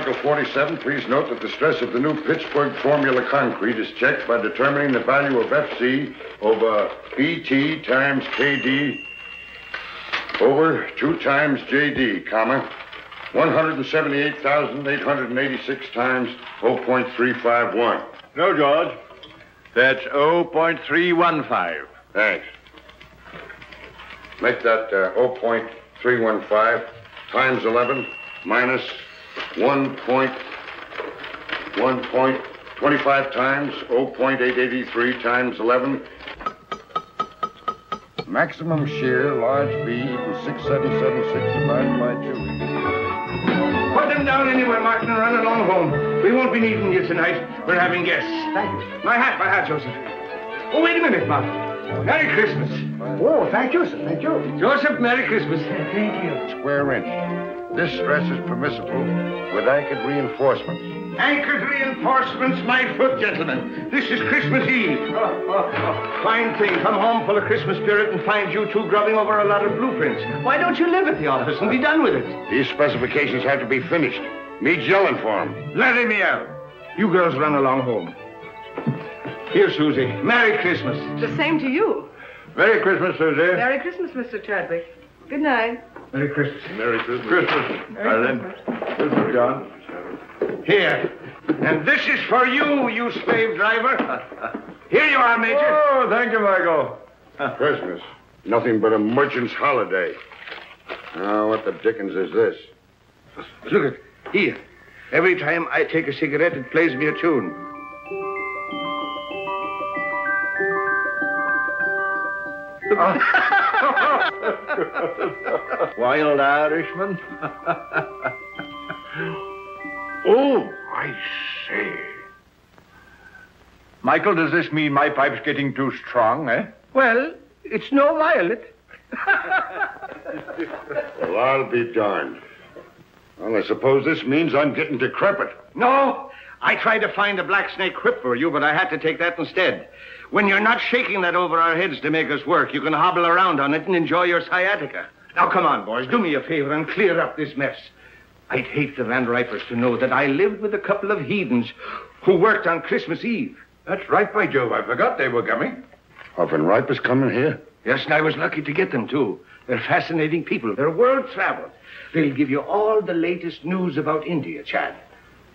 Article 47, please note that the stress of the new Pittsburgh formula concrete is checked by determining the value of FC over BT times KD over 2 times JD, comma, 178,886 times 0.351. No, George. That's 0.315. Thanks. Make that 0.315 times 11 minus 1.25 times 0.883 times 11. Maximum shear, large B, equals 6776 divided by 2. Put them down anywhere, Martin, and run along home. We won't be needing you tonight. We're having guests. Thank you. My hat, Joseph. Oh, wait a minute, Martin. Merry Christmas. Oh, thank you, sir. Thank you. Joseph, Merry Christmas. Thank you. Square inch. This stress is permissible with anchored reinforcements. Anchored reinforcements, my foot, gentlemen. This is Christmas Eve. Fine thing. Come home full of Christmas spirit and find you two grubbing over a lot of blueprints. Why don't you live at the office and be done with it? These specifications have to be finished. Me's yelling for them. Let him yell. You girls run along home. Here, Susie. Merry Christmas. The same to you. Merry Christmas, Susie. Merry Christmas, Mr. Chadwick. Good night. Merry Christmas. Merry Christmas. Christmas, Ireland. Christmas, John. Here. And this is for you, you slave driver. Here you are, Major. Oh, thank you, Michael. Christmas. Nothing but a merchant's holiday. Now, what the dickens is this? Look at here. Every time I take a cigarette, it plays me a tune. Wild Irishman. Oh, I say. Michael, does this mean my pipe's getting too strong, eh? Well, it's no violet. Well, I'll be darned. Well, I suppose this means I'm getting decrepit. No, I tried to find a black snake whip for you, but I had to take that instead. When you're not shaking that over our heads to make us work, you can hobble around on it and enjoy your sciatica. Now, come on, boys, do me a favor and clear up this mess. I'd hate the Van Ripers to know that I lived with a couple of heathens who worked on Christmas Eve. That's right, by Jove. I forgot they were coming. Van Ripers coming here? Yes, and I was lucky to get them, too. They're fascinating people. They're world-traveled. They'll give you all the latest news about India, Chad.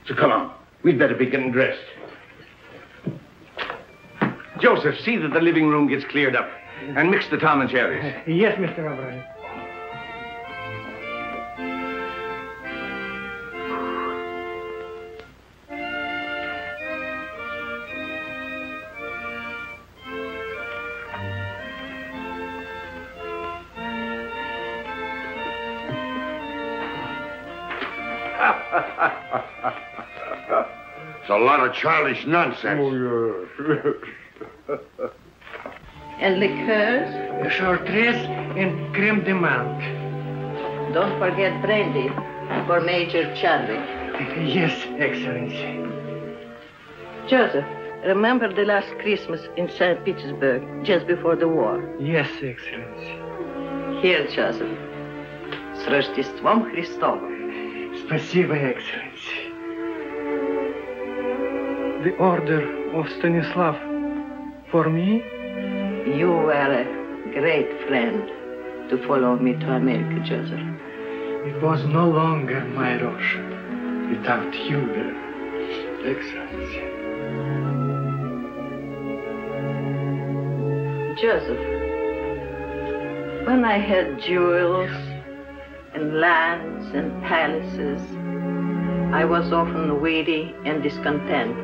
So come on. We'd better be getting dressed. Joseph, see that the living room gets cleared up. And mix the Tom and Jerry's. Yes, Mr. O'Brien. It's a lot of childish nonsense. Oh, yes. And liqueurs? Chartreuse and creme de menthe. Don't forget brandy for Major Chadwick. Yes, Excellency. Joseph, remember the last Christmas in St. Petersburg, just before the war? Yes, Excellency. Here, Joseph. С Рождеством Христовым. Спасибо, Excellency. The order of Stanislav for me? You were a great friend to follow me to America, Joseph. It was no longer my Russia without you there, Excellency. Joseph, when I had jewels and lands and palaces, I was often weary and discontent.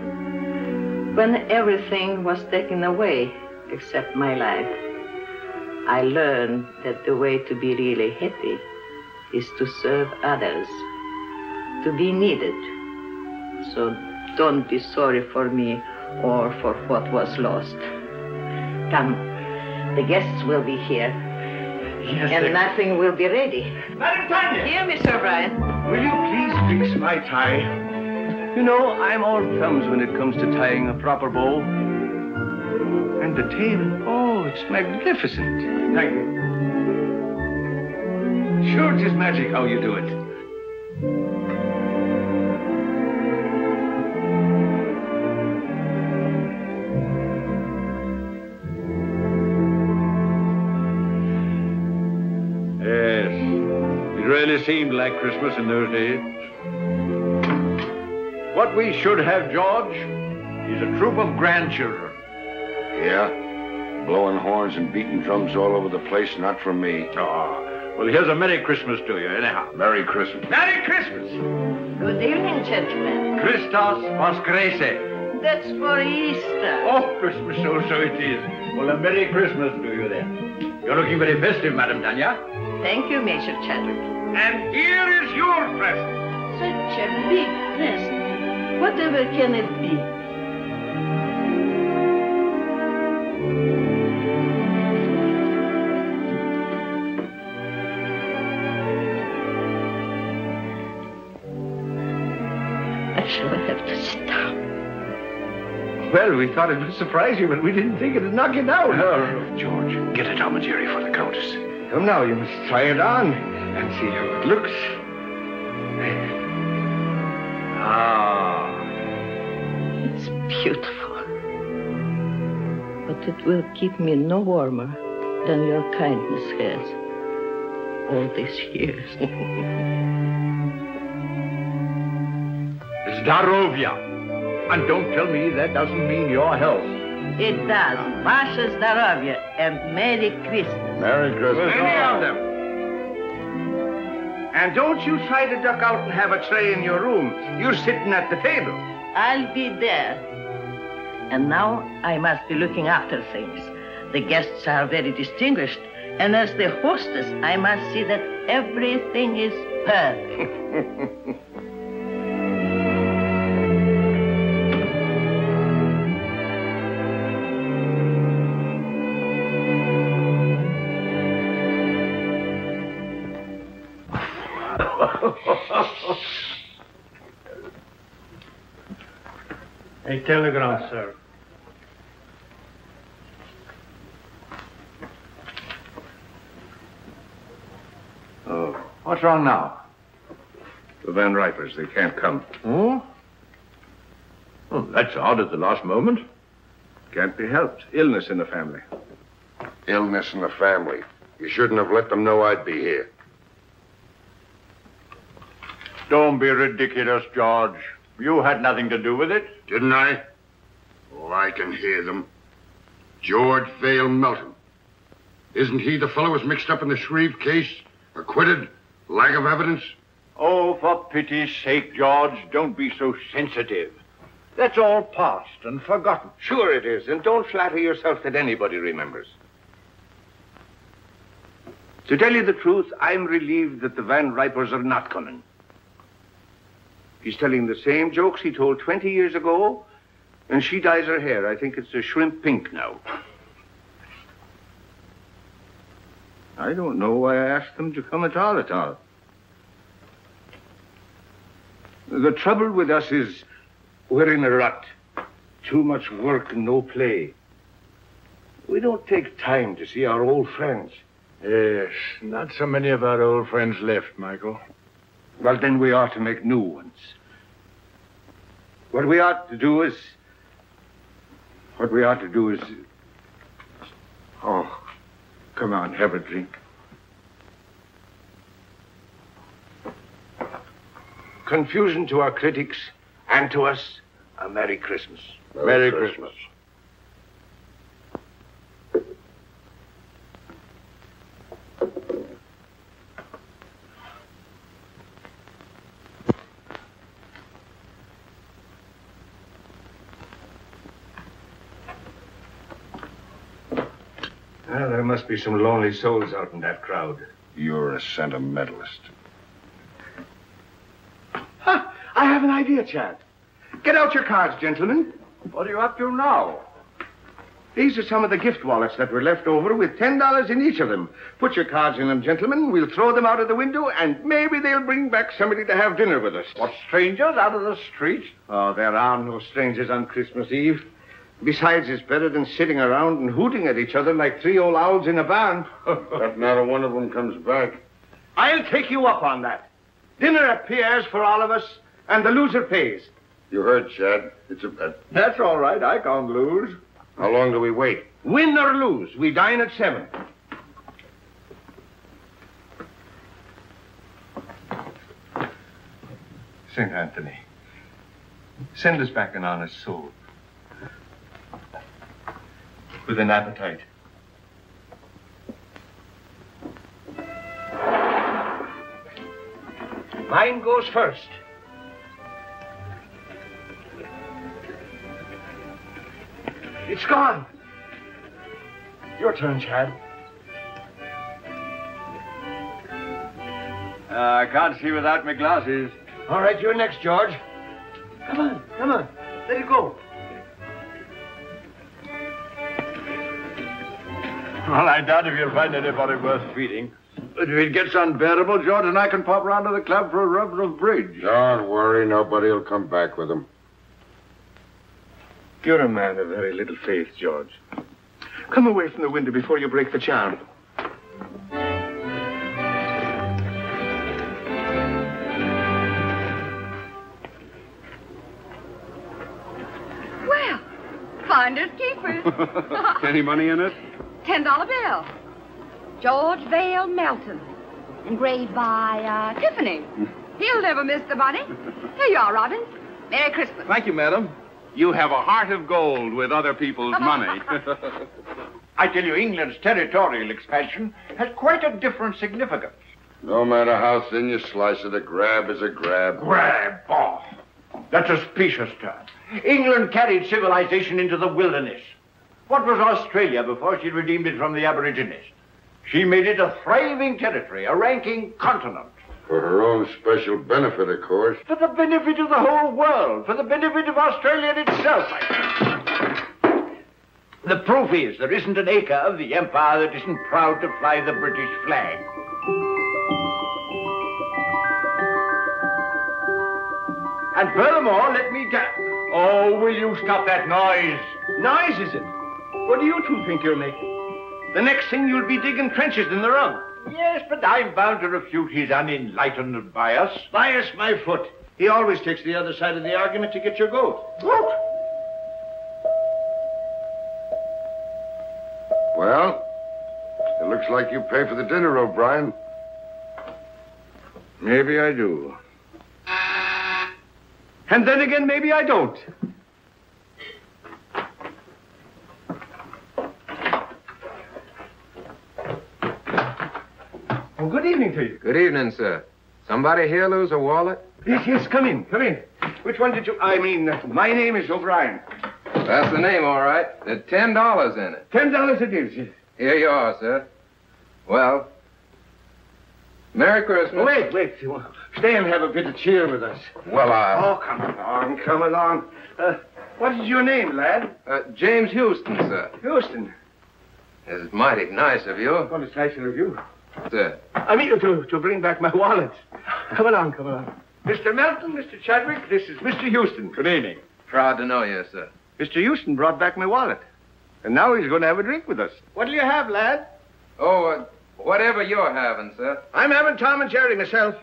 When everything was taken away except my life, I learned that the way to be really happy is to serve others, to be needed. So don't be sorry for me or for what was lost. Come, the guests will be here. Yes, And nothing will be ready. Madam Tanya! Here, Mr. O'Brien. Will you please fix my tie? You know, I'm all thumbs when it comes to tying a proper bow. And the tail, oh, it's magnificent. Thank you. Sure, it's magic how you do it. seemed like Christmas in those days. What we should have, George, is a troop of grandchildren. Yeah? Blowing horns and beating drums all over the place, not for me. Oh, well, here's a Merry Christmas to you, anyhow. Merry Christmas. Merry Christmas! Good evening, gentlemen. Christos Voskreset. That's for Easter. Oh, Christmas, so it is. Well, a Merry Christmas to you then. You're looking very festive, Madam Tanya. Thank you, Major Chadwick. And here is your present. Such a big present. Whatever can it be? I shall have to sit down. Well, we thought it would surprise you, but we didn't think it'd knock you down. Oh, George, get a commentary for the Countess. Come now, you must try it on and see how it looks. Ah. It's beautiful. But it will keep me no warmer than your kindness has all these years. Zdarovia. And don't tell me that doesn't mean your health. It does. Vasha Zdarovia and Merry Christmas. Merry Christmas. Many of them. And don't you try to duck out and have a tray in your room. You're sitting at the table. I'll be there. And now I must be looking after things. The guests are very distinguished. And as the hostess, I must see that everything is perfect. A telegram, sir. Oh, what's wrong now? The Van Ripers, they can't come. Oh? Oh, that's odd at the last moment. Can't be helped. Illness in the family. Illness in the family. You shouldn't have let them know I'd be here. Don't be ridiculous, George. You had nothing to do with it. Didn't I? Oh, I can hear them. George Vale Melton. Isn't he the fellow who was mixed up in the Shreve case? Acquitted? Lack of evidence? Oh, for pity's sake, George, don't be so sensitive. That's all past and forgotten. Sure it is, and don't flatter yourself that anybody remembers. To tell you the truth, I'm relieved that the Van Ripers are not coming. He's telling the same jokes he told 20 years ago, and she dyes her hair. I think it's a shrimp pink now. I don't know why I asked them to come at all. The trouble with us is we're in a rut. Too much work and no play. We don't take time to see our old friends. Yes, not so many of our old friends left, Michael. Well, then we ought to make new ones. What we ought to do is... Oh, come on, have a drink. Confusion to our critics and to us, a Merry Christmas. Merry Christmas. Well, there must be some lonely souls out in that crowd. You're a sentimentalist. Ha! I have an idea, Chad. Get out your cards, gentlemen. What are you up to now? These are some of the gift wallets that were left over with $10 in each of them. Put your cards in them, gentlemen. We'll throw them out of the window, and maybe they'll bring back somebody to have dinner with us. What, strangers out of the street? Oh, there are no strangers on Christmas Eve. Besides, it's better than sitting around and hooting at each other like three old owls in a barn. If not a one of them comes back. I'll take you up on that. Dinner at Pierre's for all of us, and the loser pays. You heard, Chad. It's a bet. That's all right. I can't lose. How long do we wait? Win or lose, we dine at 7. St. Anthony, send us back an honest soul. With an appetite. Mine goes first. It's gone. Your turn, Chad. I can't see without my glasses. All right, you're next, George. Come on. Let it go. Well, I doubt if you'll find anybody worth feeding. But if it gets unbearable, George and I can pop round to the club for a rubber of bridge. Don't worry, nobody will come back with them. You're a man of very little faith, George. Come away from the window before you break the charm. Well, finders keepers. Any money in it? $10 bill. George Vale Melton. Engraved by Tiffany. He'll never miss the money. Here you are, Robin. Merry Christmas. Thank you, madam. You have a heart of gold with other people's money. I tell you, England's territorial expansion has quite a different significance. No matter how thin you slice it, a grab is a grab. Grab off. That's a specious term. England carried civilization into the wilderness. What was Australia before she redeemed it from the Aborigines? She made it a thriving territory, a ranking continent. For her own special benefit, of course. For the benefit of the whole world, for the benefit of Australia itself. The proof is there isn't an acre of the empire that isn't proud to fly the British flag. And furthermore, let me Oh, will you stop that noise? Noise, is it? What do you two think you're making? The next thing you'll be digging trenches in the rug. Yes, but I'm bound to refute his unenlightened bias. Bias my foot. He always takes the other side of the argument to get your goat. Goat? Well, it looks like you pay for the dinner, O'Brien. Maybe I do. And then again, maybe I don't. Oh, good evening to you. Good evening, sir. Somebody here lose a wallet? Yes, come in. Which one did you... my name is O'Brien. That's the name, all right. There's $10 in it. $10 it is, yes. Here you are, sir. Well, Merry Christmas. Wait. Stay and have a bit of cheer with us. Well, Oh, come along. What is your name, lad? James Houston, sir. Houston. It's mighty nice of you. Well, it's nicer of you. Sir. I mean to bring back my wallet. Come along. Mr. Melton, Mr. Chadwick, this is Mr. Houston. Good evening. Proud to know you, sir. Mr. Houston brought back my wallet. And now he's going to have a drink with us. What'll you have, lad? Oh, whatever you're having, sir. I'm having Tom and Jerry myself.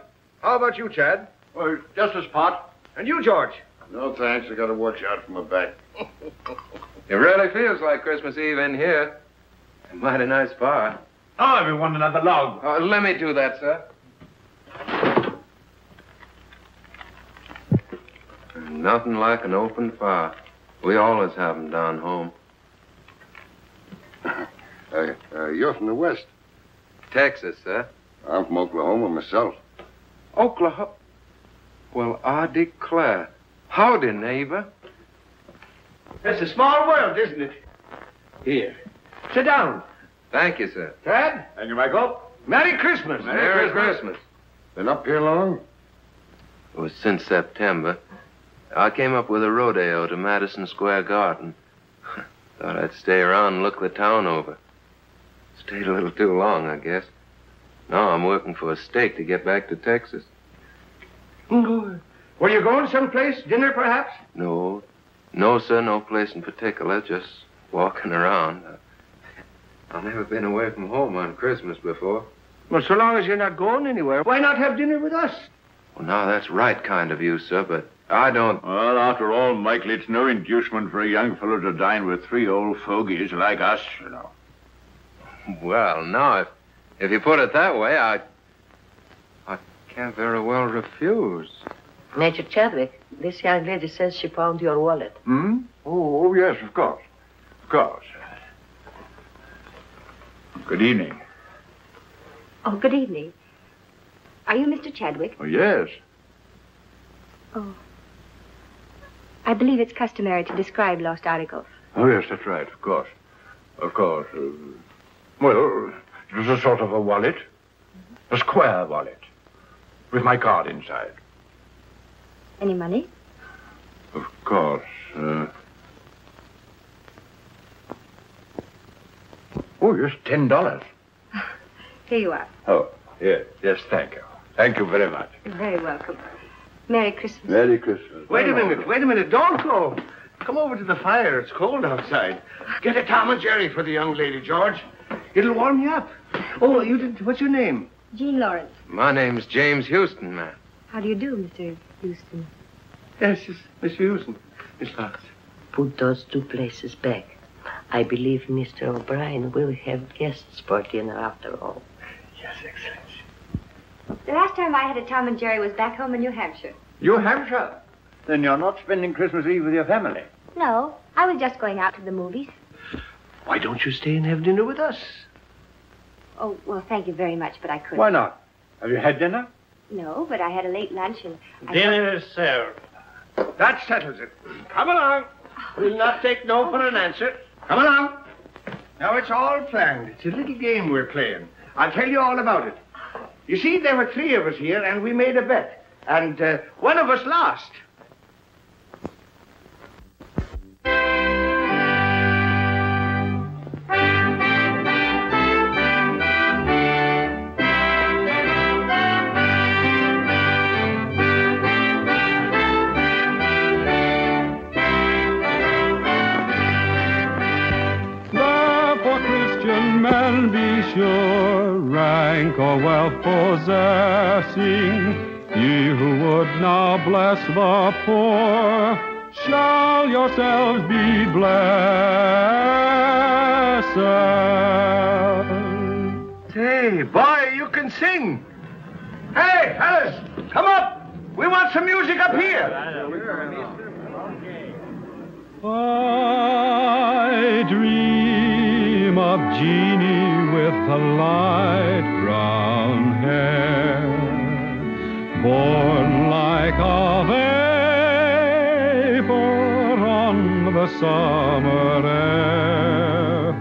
How about you, Chad? Well, just a spot. And you, George? No, thanks. I got to watch out for my back. It really feels like Christmas Eve in here. A mighty nice bar. Oh, everyone another log. Let me do that, sir. Nothing like an open fire. We always have them down home. You're from the West. Texas, sir. I'm from Oklahoma myself. Oklahoma? Well, I declare. Howdy, neighbor. It's a small world, isn't it? Here. Sit down. Thank you, sir. Chad? Thank you, Michael. Merry Christmas. Merry Christmas. Been up here long? It was since September. I came up with a rodeo to Madison Square Garden. Thought I'd stay around and look the town over. Stayed a little too long, I guess. Now I'm working for a stake to get back to Texas. Were you going someplace? Dinner, perhaps? No, sir, no place in particular. Just walking around. I've never been away from home on Christmas before. Well, so long as you're not going anywhere, why not have dinner with us? Well, now, that's right kind of you, sir, but I don't... Well, after all, Michael, it's no inducement for a young fellow to dine with three old fogies like us, you know. Well, now, if you put it that way, I can't very well refuse. Major Chadwick, this young lady says she found your wallet. Hmm? Oh, yes, of course. Of course. Good evening. Oh, good evening. Are you Mr. Chadwick? Oh, yes. Oh. I believe it's customary to describe lost articles. Oh, yes, that's right, of course. Of course. Well, it was a sort of a wallet. A square wallet. With my card inside. Any money? Of course. Oh, yes, $10. Here you are. Oh, yes, thank you. Thank you very much. You're very welcome. Merry Christmas. Merry Christmas. Wait a minute. Don't go. Come over to the fire. It's cold outside. Get a Tom and Jerry for the young lady, George. It'll warm you up. Oh, you did. What's your name? Jean Lawrence. My name's James Houston, ma'am. How do you do, Mr. Houston? Yes, Miss Houston. Miss Lawrence. Put those 2 places back. I believe Mr. O'Brien will have guests for dinner after all. Yes, Excellency. The last time I had a Tom and Jerry was back home in New Hampshire. New Hampshire? Then you're not spending Christmas Eve with your family? No, I was just going out to the movies. Why don't you stay and have dinner with us? Oh, well, thank you very much, but I couldn't. Why not? Have you had dinner? No, but I had a late lunch and Dinner is served. That settles it. Come along. We'll not take no for an answer. Come along. Now, it's all planned. It's a little game we're playing. I'll tell you all about it. You see, there were 3 of us here, and we made a bet. And one of us lost. Therefore, Christian men, be sure, rank or wealth possessing, ye who would now bless the poor, shall yourselves be blessed. Hey, boy, you can sing. Hey, fellas, come up. We want some music up here. I dream of Jeannie with the light brown hair, born like a vapor on the summer air.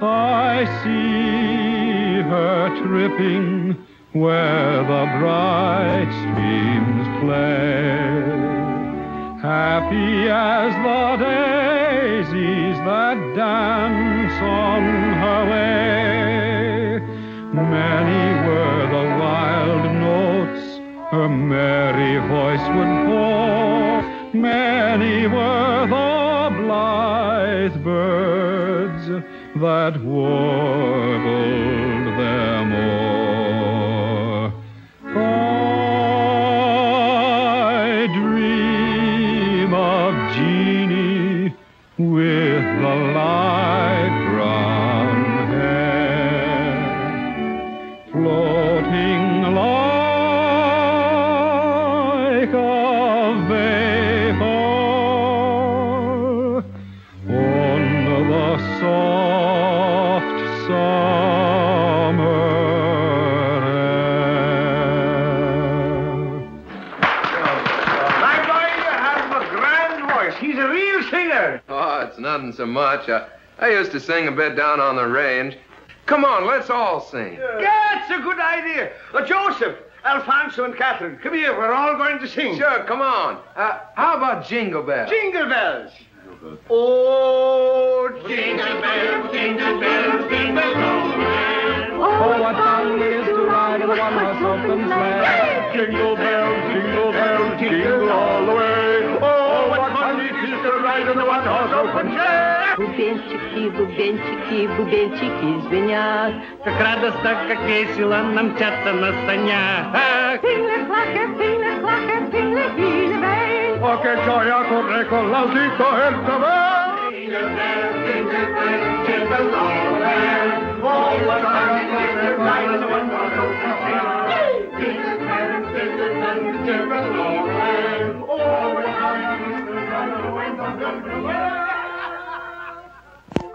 I see her tripping where the bright streams play, happy as the daisies that dance on her way. Many were the wild notes her merry voice would pour, many were the blithe birds that warbled them o'er. I dream of Jeannie with the light brown hair, floating like a vapor on the soft summer air. My boy, you have a grand voice. He's a real singer. Oh, it's nothing so much. I used to sing a bit down on the range. Come on, let's all sing. Yeah, it's a good idea. Joseph, Alfonso, and Catherine, come here. We're all going to sing. Sure, come on. How about Jingle Bells? Jingle bells. Oh, jingle bells, jingle bells, jingle all the way. Oh, what fun it is to ride in a one-horse open sleigh. Jingle bells, jingle all the way. Oh, what fun it is to ride in a one-horse open sleigh. Бубенчики, бубенчики звенят. Как радостно, как весело нам мчаться на санях. Oh, che gioia corre con l'autito e il cavallo. Jingle bells, jingle bells, jingle all the way. Oh, what fun it is to ride in a one-horse open sleigh. Jingle bells,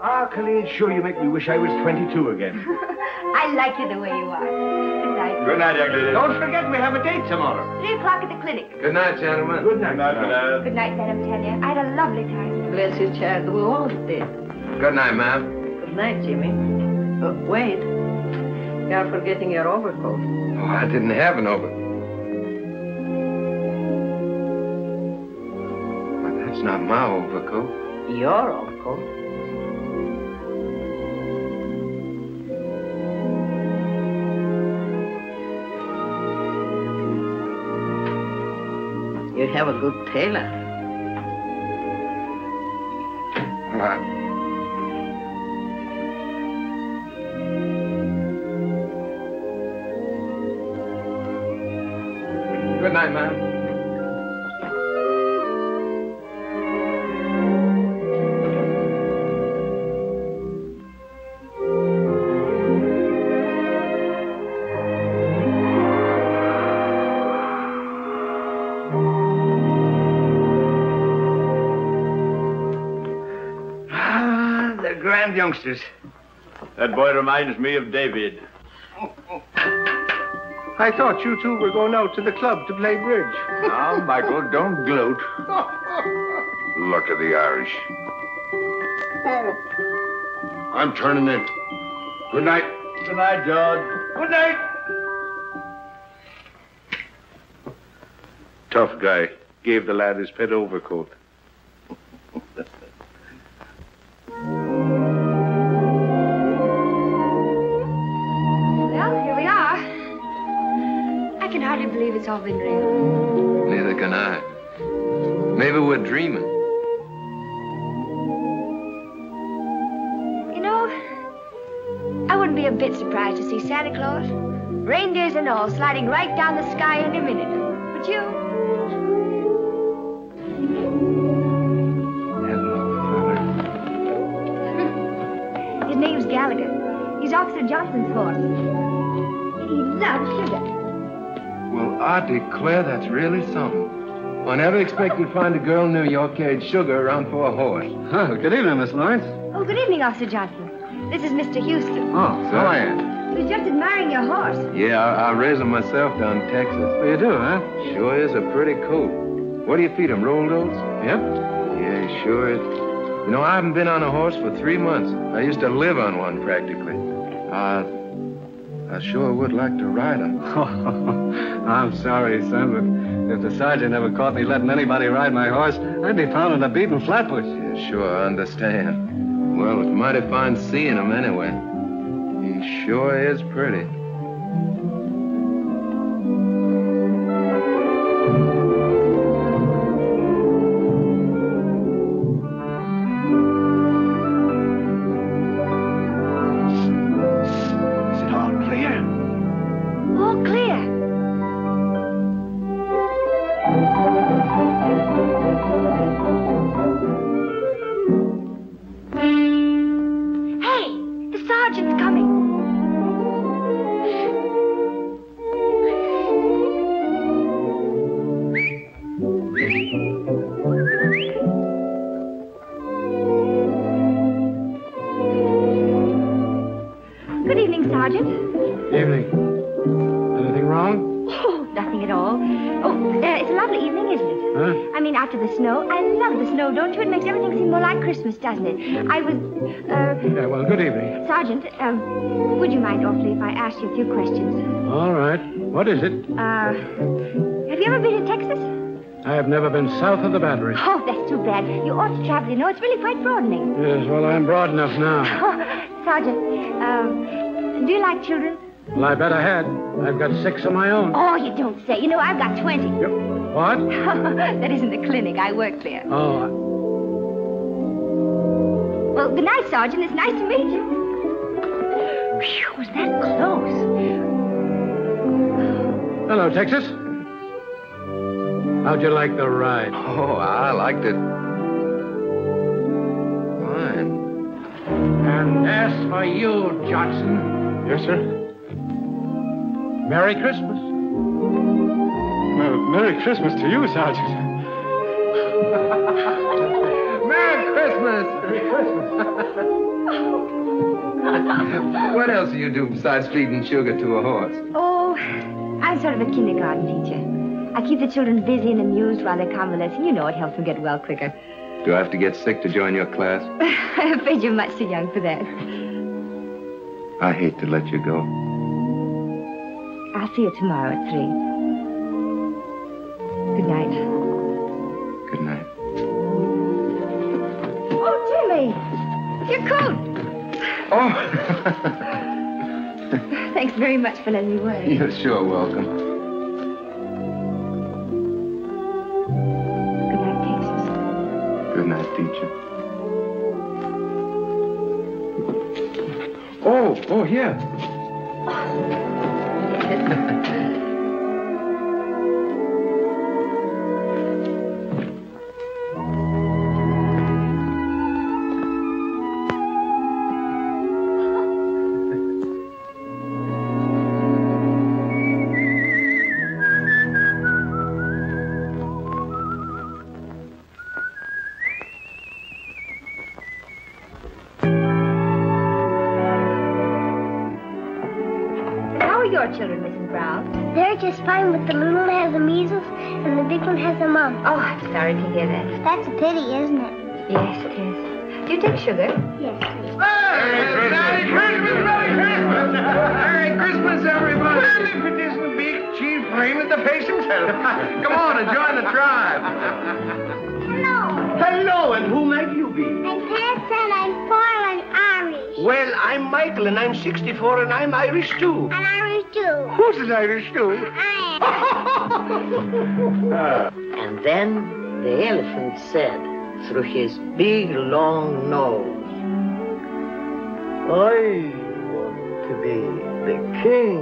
Ah, Colleen, sure you make me wish I was 22 again. I like you the way you are. Good night. Good night, young lady. Don't forget we have a date tomorrow. 3 o'clock at the clinic. Good night, gentlemen. Good night. Good night, Madame Tanya. I had a lovely time. Bless you, child. We all did. Good night, ma'am. Good night, Jimmy. Wait. You're forgetting your overcoat. Oh, I didn't have an overcoat. But that's not my overcoat. Your overcoat? You have a good tailor. Good night, ma'am. They're grand youngsters. That boy reminds me of David. I thought you two were going out to the club to play bridge. Now, Michael, don't gloat. Luck of the Irish. I'm turning in. Good night. Good night, George. Good night. Tough guy. Gave the lad his pet overcoat. Well, here we are. I can hardly believe it's all been real. Neither can I. Maybe we're dreaming. You know, I wouldn't be a bit surprised to see Santa Claus, reindeers and all, sliding right down the sky in a minute. Would you? His name's Gallagher. He's Officer Johnson's horse. And he loves sugar. Well, I declare that's really something. I never expected to find a girl in New York carried sugar around for a horse. Oh, good evening, Miss Lawrence. Oh, good evening, Officer Johnson. This is Mr. Houston. Oh, so I am. He was just admiring your horse. Yeah, I raised him myself down in Texas. So you do, huh? Sure is a pretty coat. What do you feed him, rolled oats? Yep. Yeah, he sure is. You know, I haven't been on a horse for 3 months. I used to live on one practically. I sure would like to ride him. I'm sorry, son, but if the sergeant ever caught me letting anybody ride my horse, I'd be pounding a beaten flatbush. Yeah, sure, I understand. Well, it's mighty fine seeing him anyway. He sure is pretty. Is it all clear? All clear. Hey, the sergeant's coming. Good evening, Sergeant. Evening. Anything wrong? Oh, nothing at all. Oh, it's a lovely evening, isn't it? Huh? I mean, after the snow. I love the snow, don't you? It makes everything seem more like Christmas, doesn't it? I was, Yeah, well, good evening. Sergeant, would you mind awfully if I asked you a few questions? All right. What is it? Have you ever been to Texas? I have never been south of the Battery. Oh, that's too bad. You ought to travel, you know. It's really quite broadening. Yes, well, I'm broad enough now. Sergeant, do you like children? Well, I bet I had. I've got 6 of my own. Oh, you don't say. You know, I've got 20. What? That isn't the clinic. I work there. Oh, Well, good night, Sergeant. It's nice to meet you. Phew, was that close? hello, Texas. How'd you like the ride? Oh, I liked it. Fine. And as for you, Johnson. Yes, sir. Merry Christmas. Well, Merry Christmas to you, Sergeant. Merry Christmas! What else do you do besides feeding sugar to a horse? Oh, I'm sort of a kindergarten teacher. I keep the children busy and amused while they're convalescing. You know, it helps them get well quicker. Do I have to get sick to join your class? I'm afraid you're much too young for that. I hate to let you go. I'll see you tomorrow at 3. Good night. Good night. Oh, Jimmy! Your coat! Oh! Thanks very much for letting me wear it. You're sure welcome. Good night, Texas. Good night, teacher. Oh, here. Children, Mrs. Brown. They're just fine, but the little one has the measles and the big one has the mumps. Oh, I'm sorry to hear that. That's a pity, isn't it? Yes, it is. Do you take sugar? Yes, please. Merry Christmas! Merry Christmas, everybody! Well, if it isn't Big Chief Raymond the Face himself. Come on and join the tribe. Hello. Hello, and who might you be? I'm Pat and I'm 4 and Irish. Well, I'm Michael, and I'm 64, and I'm Irish, too. And Irish too. Who's an Irish, too? I And then the elephant said through his big, long nose, I want to be the king.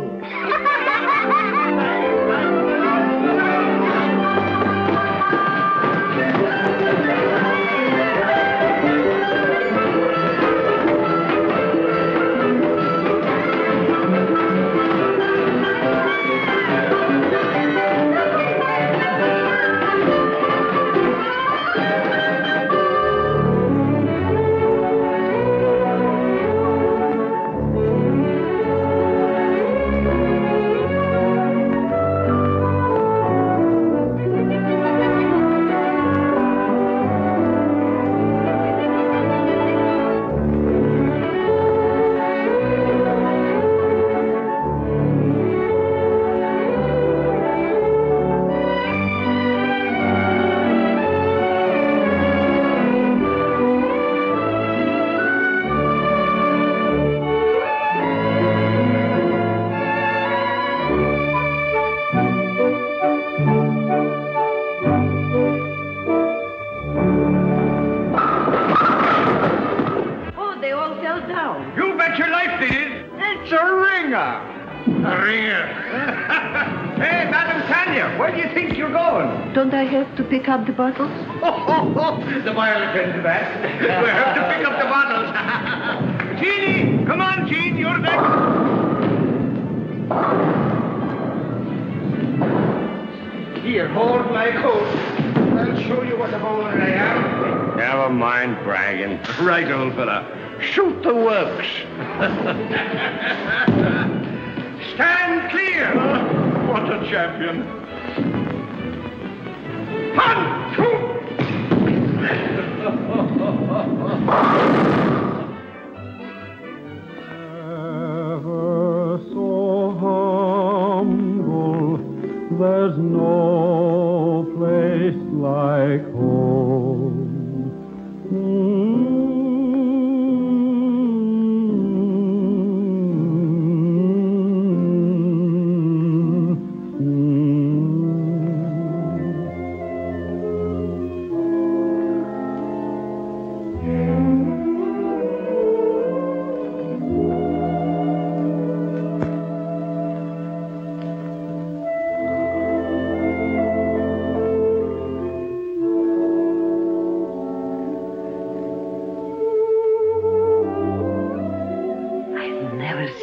Don't I have to pick up the bottles? The boy'll attend to that. We have to pick up the bottles. Jeannie! Come on, Jean, you're next. Here, hold my coat. I'll show you what a bowler I am. Never mind bragging. Right, old fella. Shoot the works. Stand clear. What a champion. 1, 2. Ever so humble, there's no place like home.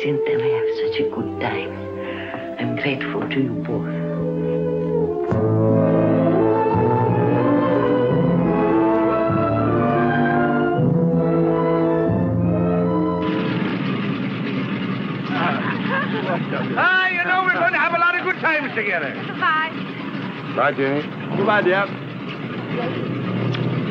Seen them have such a good time. I'm grateful to you both. You know we're going to have a lot of good times together. Goodbye. Bye, Jenny. Goodbye, dear.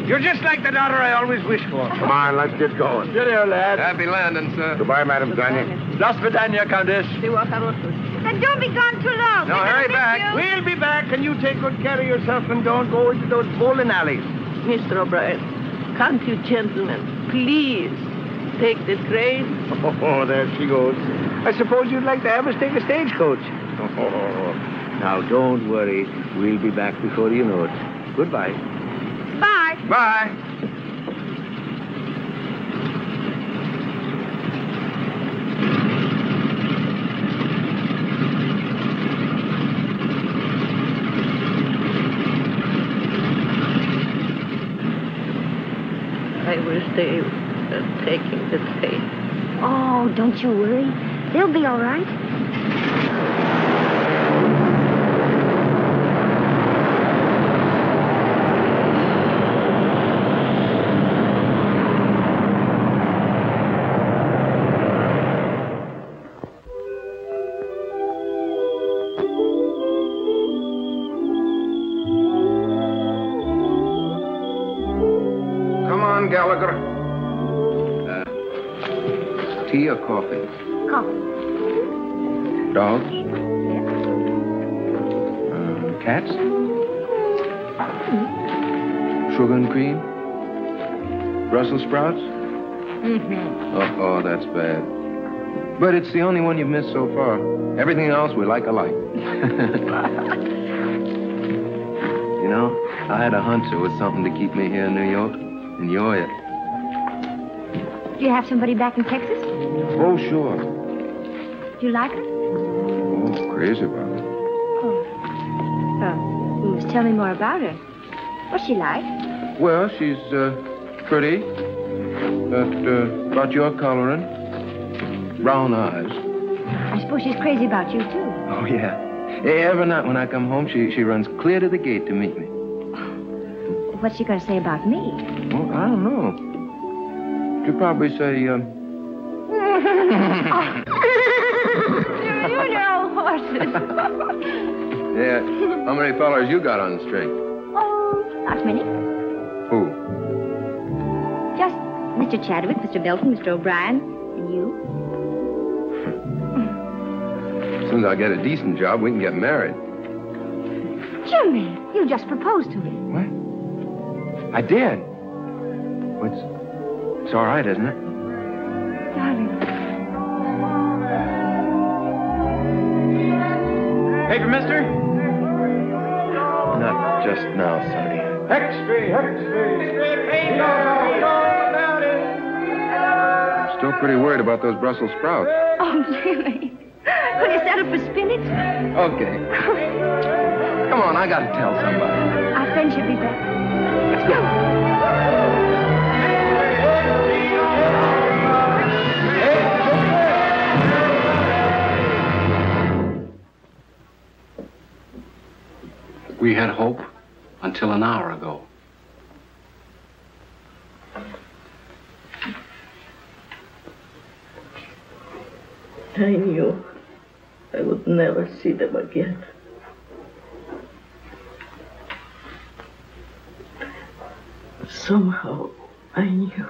You're just like the daughter I always wished for. Come on, let's get going. Cheerio, lad. Happy landing, sir. Goodbye, Madam Tanya. Las Vidania, Countess. And don't be gone too long. No, We're gonna hurry miss back. you. We'll be back, and you take good care of yourself and don't go into those bowling alleys. Mr. O'Brien, can't you gentlemen please take the train? Oh, there she goes. I suppose you'd like to have us take a stagecoach. Now, don't worry. We'll be back before you know it. Goodbye. Bye. Bye. I wish they were taking the train. Oh, don't you worry. They'll be all right. Come on, Gallagher. Tea or coffee? Coffee. Dogs? Cats? Sugar and cream? Brussels sprouts? Mm-hmm. Oh, that's bad. But it's the only one you've missed so far. Everything else we like alike. You know, I had a hunch there was something to keep me here in New York, and you're it. Do you have somebody back in Texas? Oh, sure. Do you like her? Oh, crazy about it. Please tell me more about her. What's she like? Well, she's pretty. About your coloring. Brown eyes. I suppose she's crazy about you, too. Oh, yeah. Every night when I come home, she runs clear to the gate to meet me. What's she going to say about me? Well, I don't know. She'll probably say, You know horses. yeah, how many fellers you got on the string? Oh, not many. Who? Just Mr. Chadwick, Mr. Belton, Mr. O'Brien, and you. As soon as I get a decent job, we can get married. Jimmy, you just proposed to me. What? I did. It's all right, isn't it? Darling. Paper, mister? Not just now, Sonny. I'm still pretty worried about those Brussels sprouts. Oh, Jimmy. Will you set up for spinach? Okay. Come on, I gotta tell somebody. Our friend should be back. Let's go. We had hope until an hour ago. I knew I would never see them again. Somehow, I knew.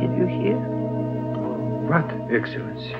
Did you hear? What, Excellency?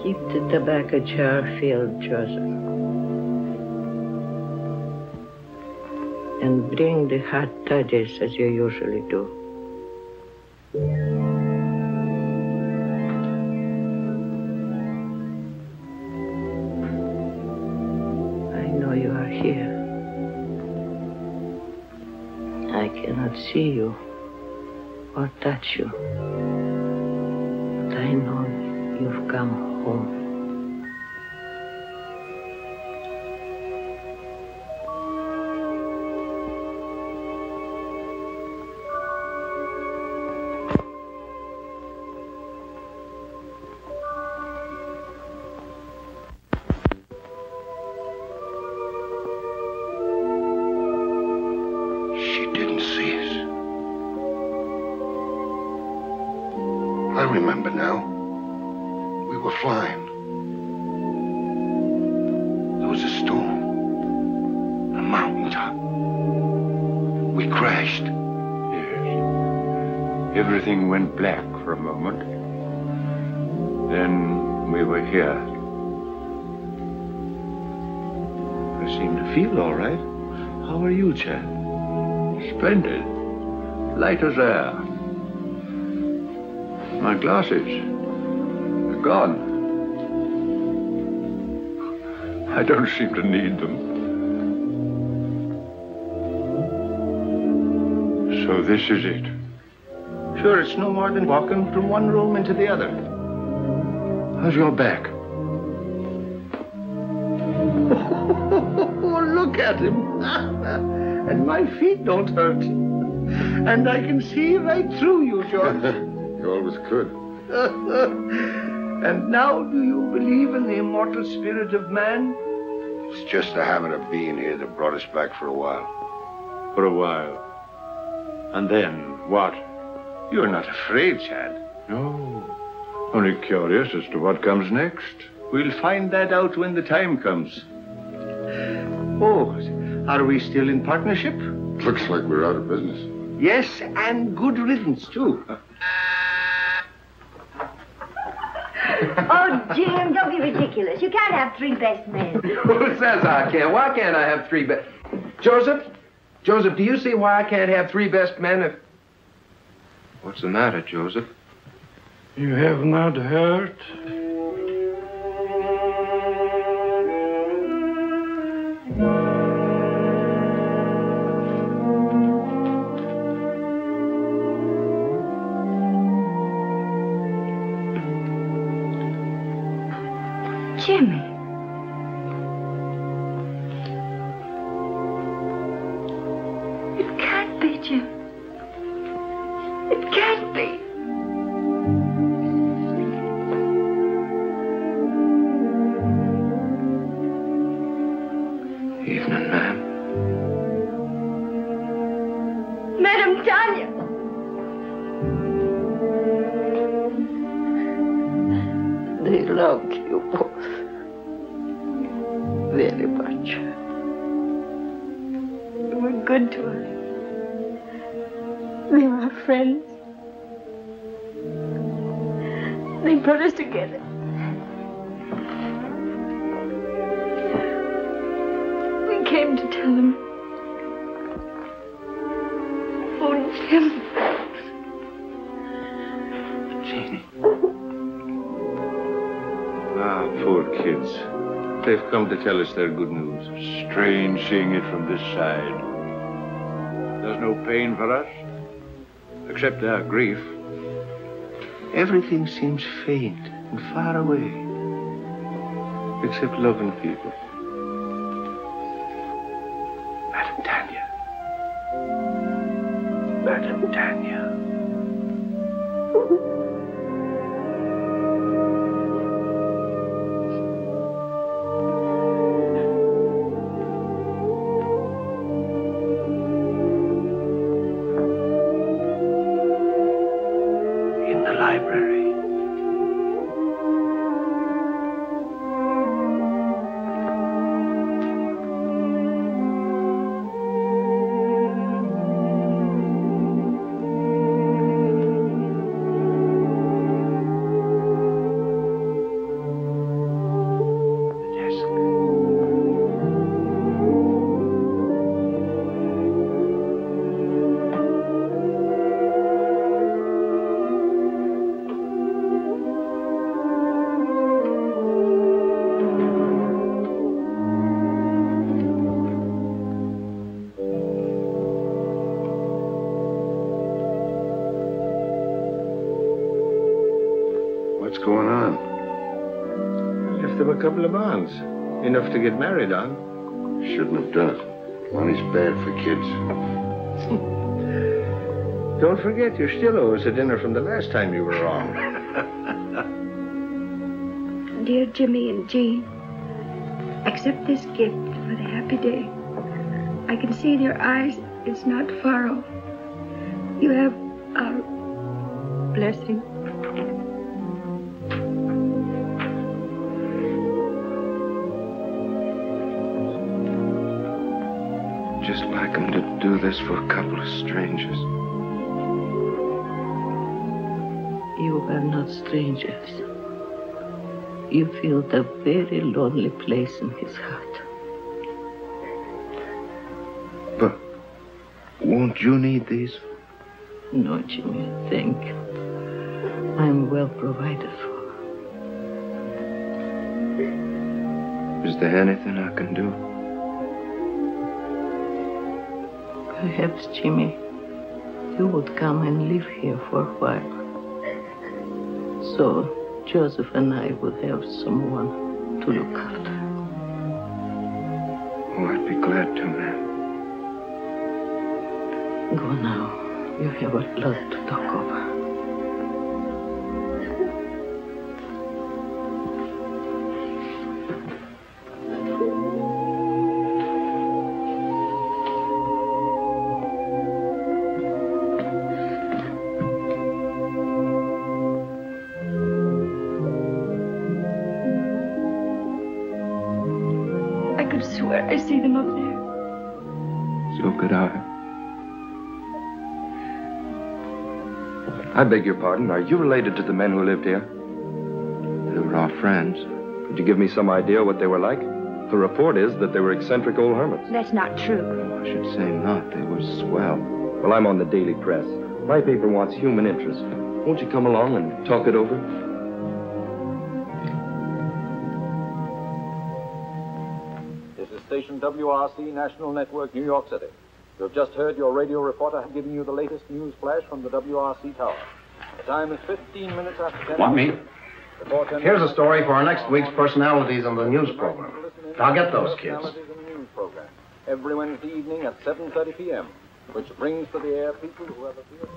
Keep the tobacco jar filled, Joseph. And bring the hot toddies as you usually do. I know you are here. I cannot see you or touch you. But I know you've come home. She didn't see us. I remember now. We were flying. There was a storm. A mountaintop. We crashed. Yes. Everything went black for a moment. Then we were here. I seem to feel all right. How are you, Chad? Splendid. Light as air. My glasses. They're gone. I don't seem to need them. So this is it. Sure, it's no more than walking from one room into the other. How's your back? Oh, look at him. And my feet don't hurt. And I can see right through you, George. You always could. And now do you believe in the immortal spirit of man? It's just the habit of being here that brought us back for a while. For a while. And then what? You're not afraid, Chad. No. Only curious as to what comes next. We'll find that out when the time comes. Oh, are we still in partnership? Looks like we're out of business. Yes, and good riddance, too. Oh, Jim, don't be ridiculous. You can't have three best men. Who says I can? Why can't I have three best... Joseph? Joseph, do you see why I can't have three best men if... What's the matter, Joseph? You have not heard? Jimmy. It can't be, Jim. It can't be. Evening, ma'am. Madam Tanya. They loved you both very much. You were good to us. They were our friends. They brought us together. We came to tell them. Oh, Jim. Jeannie. Ah, poor kids. They've come to tell us their good news. Strange seeing it from this side. There's no pain for us, except our grief. Everything seems faint and far away, except loving people. Madam Tanya. Madam Tanya. left them a couple of bonds. Enough to get married on. Shouldn't have done it. Money's bad for kids. Don't forget, you still owe us a dinner from the last time you were wrong. Dear Jimmy and Jean, accept this gift for the happy day. I can see in your eyes it's not far off. You have our blessing. Just like him to do this for a couple of strangers. You are not strangers. You feel the very lonely place in his heart. But won't you need these? No, Jimmy, thank you. I'm well provided for. Is there anything I can do? Perhaps, Jimmy, you would come and live here for a while. So Joseph and I would have someone to look after. Oh, I'd be glad to, ma'am. Go now. You have a lot to talk over. I could swear I see them up there. So could I. I beg your pardon. Are you related to the men who lived here? They were our friends. Could you give me some idea what they were like? The report is that they were eccentric old hermits. That's not true. I should say not. They were swell. Well, I'm on the Daily Press. My paper wants human interest. Won't you come along and talk it over? This is station WRC National Network, New York City. You have just heard your radio reporter giving you the latest news flash from the WRC tower. The time is 15 minutes after 10. Want me? Here's a story for our next week's personalities on the news program. I'll get those kids. News program every Wednesday evening at 7:30 p.m., which brings to the air people who have appeared.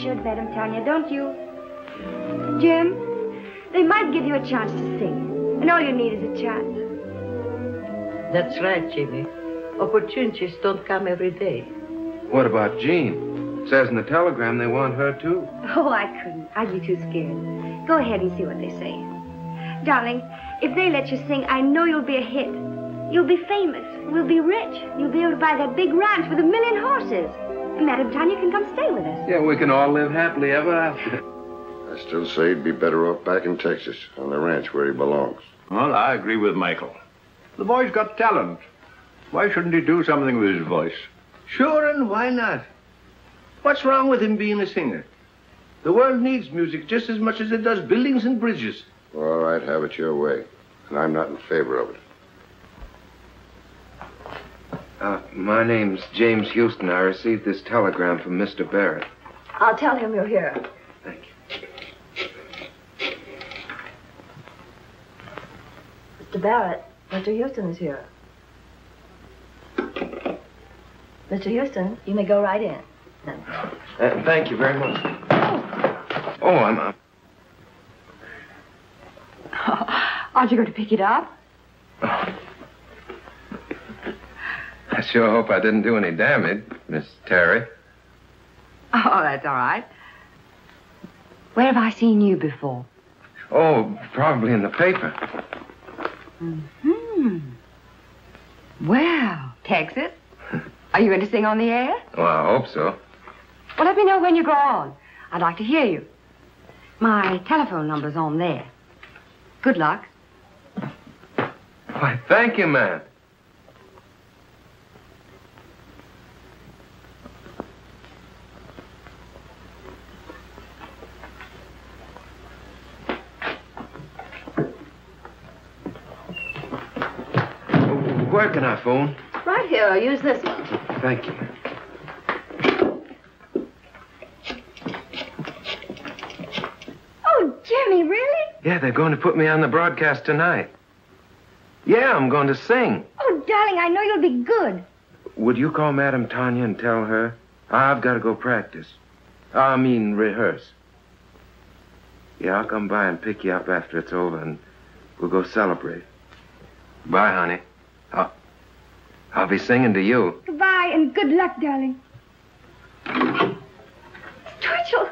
Should let him, Tanya, don't you? Jim, they might give you a chance to sing, and all you need is a chance. That's right, Jimmy. Opportunities don't come every day. What about Jean? It says in the telegram they want her, too. Oh, I couldn't. I'd be too scared. Go ahead and see what they say. Darling, if they let you sing, I know you'll be a hit. You'll be famous. We'll be rich. You'll be able to buy that big ranch with 1,000,000 horses. And Madam Tanya can come stay with us. Yeah, we can all live happily ever after. I still say he'd be better off back in Texas, on the ranch where he belongs. Well, I agree with Michael. The boy's got talent. Why shouldn't he do something with his voice? Sure, and why not? What's wrong with him being a singer? The world needs music just as much as it does buildings and bridges. All right, have it your way. And I'm not in favor of it. My name's James Houston. I received this telegram from Mr. Barrett. I'll tell him you're here. Thank you. Mr. Barrett, Mr. Houston is here. Mr. Houston, you may go right in. Thank you very much. Oh, I'm up. Aren't you going to pick it up? I sure hope I didn't do any damage, Miss Terry. Oh, that's all right. Where have I seen you before? Oh, probably in the paper. Well, Texas. Are you going to sing on the air? Well, I hope so. Well, let me know when you go on. I'd like to hear you. My telephone number's on there. Good luck. Why, thank you, ma'am. Where can I phone? Right here. Use this one. Thank you. Oh, Jimmy, really? Yeah, they're going to put me on the broadcast tonight. Yeah, I'm going to sing. Oh, darling, I know you'll be good. Would you call Madame Tanya and tell her? I've got to go practice. I mean, rehearse. Yeah, I'll come by and pick you up after it's over, and we'll go celebrate. Bye, honey. I'll be singing to you. Goodbye, and good luck, darling. Twitchell!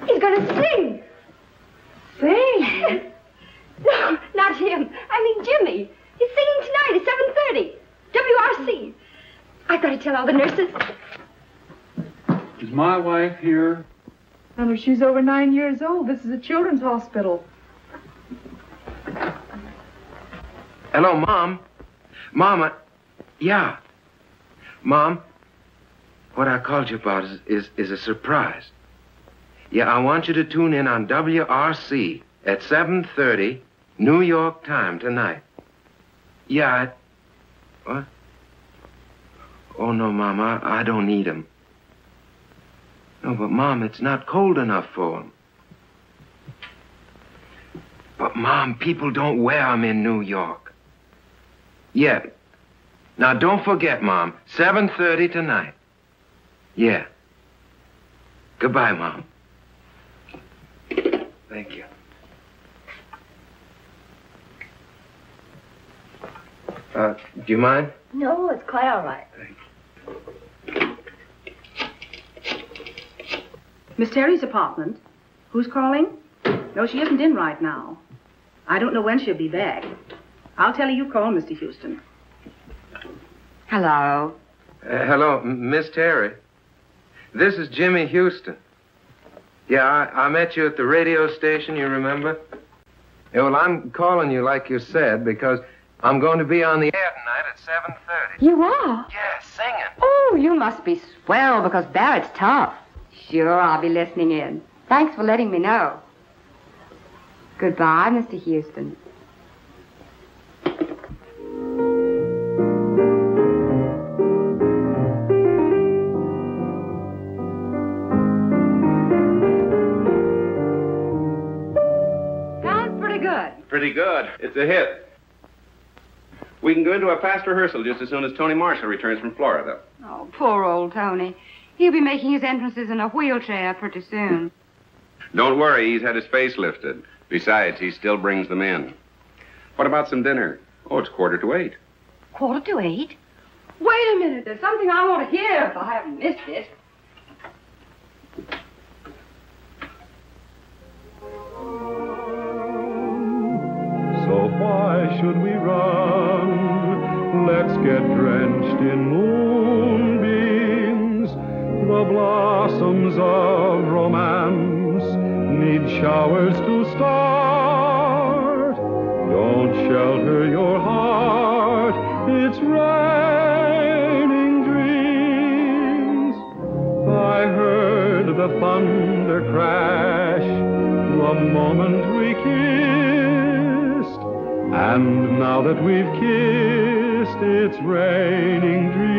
He's going to sing. Sing? No, not him. I mean Jimmy. He's singing tonight at 7:30. WRC. I've got to tell all the nurses. Is my wife here? No, she's over 9 years old. This is a children's hospital. Hello, Mom. Mama. Yeah. Mom, what I called you about is a surprise. Yeah, I want you to tune in on WRC at 7:30, New York time tonight. Yeah, what? Oh, no, Mom, I don't need 'em. No, but, Mom, it's not cold enough for 'em. But, Mom, people don't wear 'em in New York. Yeah. Now, don't forget, Mom, 7:30 tonight. Yeah. Goodbye, Mom. Thank you. Do you mind? No, it's quite all right. Miss Terry's apartment. Who's calling? No, she isn't in right now. I don't know when she'll be back. I'll tell her you called, Mr. Houston. Hello. Hello, Miss Terry. This is Jimmy Houston. Yeah, I met you at the radio station, you remember? Yeah, well, I'm calling you like you said because I'm going to be on the air tonight at 7:30. You are? Yeah, singing. Oh, you must be swell because Barrett's tough. Sure, I'll be listening in. Thanks for letting me know. Goodbye, Mr. Houston. Sounds pretty good. Pretty good. It's a hit. We can go into a fast rehearsal just as soon as Tony Marshall returns from Florida. Oh, poor old Tony. He'll be making his entrances in a wheelchair pretty soon. Don't worry, he's had his face lifted. Besides, he still brings them in. What about some dinner? Oh, it's 7:45. 7:45? Wait a minute. There's something I want to hear if I haven't missed it. So why should we run? Let's get drenched in moonbeams. The blossoms of romance need showers to start. Don't shelter your heart. It's raining dreams. I heard the thunder crash the moment we kissed. And now that we've kissed, it's raining dreams.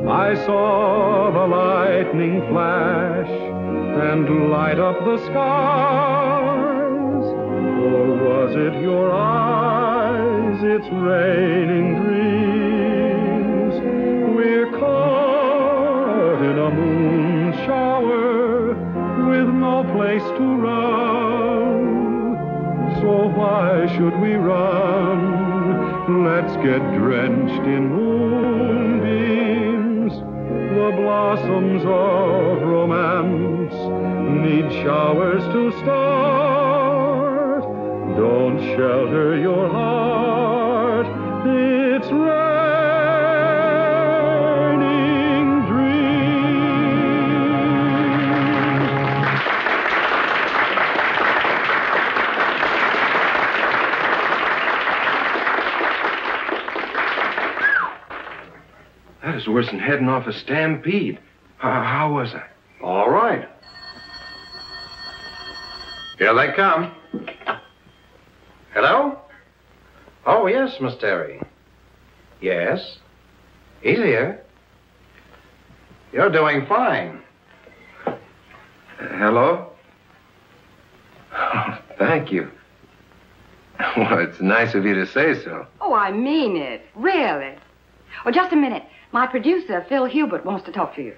I saw the lightning flash and light up the skies. Or was it your eyes? It's raining dreams. We're caught in a moon shower with no place to run. So why should we run? Let's get drenched in moonbeams. The blossoms of romance need showers to start. Don't shelter your heart. It's raining dreams. That is worse than heading off a stampede. How was I? All right. Here they come. Hello? Oh, yes, Miss Terry. Yes. He's here. You're doing fine. Hello? Oh, thank you. Well, it's nice of you to say so. Oh, I mean it. Really. Oh, just a minute. My producer, Phil Hubert, wants to talk to you.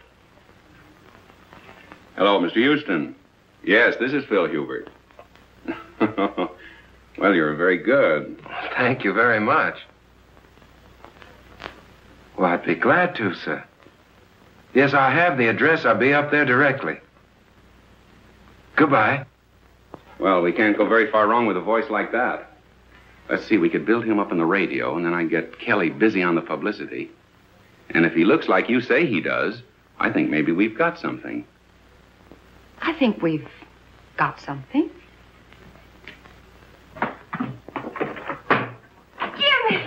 Hello, Mr. Houston. Yes, this is Phil Hubert. Well, you're very good. Thank you very much. Well, I'd be glad to, sir. Yes, I have the address. I'll be up there directly. Goodbye. Well, we can't go very far wrong with a voice like that. Let's see, we could build him up on the radio, and then I'd get Kelly busy on the publicity. And if he looks like you say he does, I think maybe we've got something. I think we've got something. Jimmy!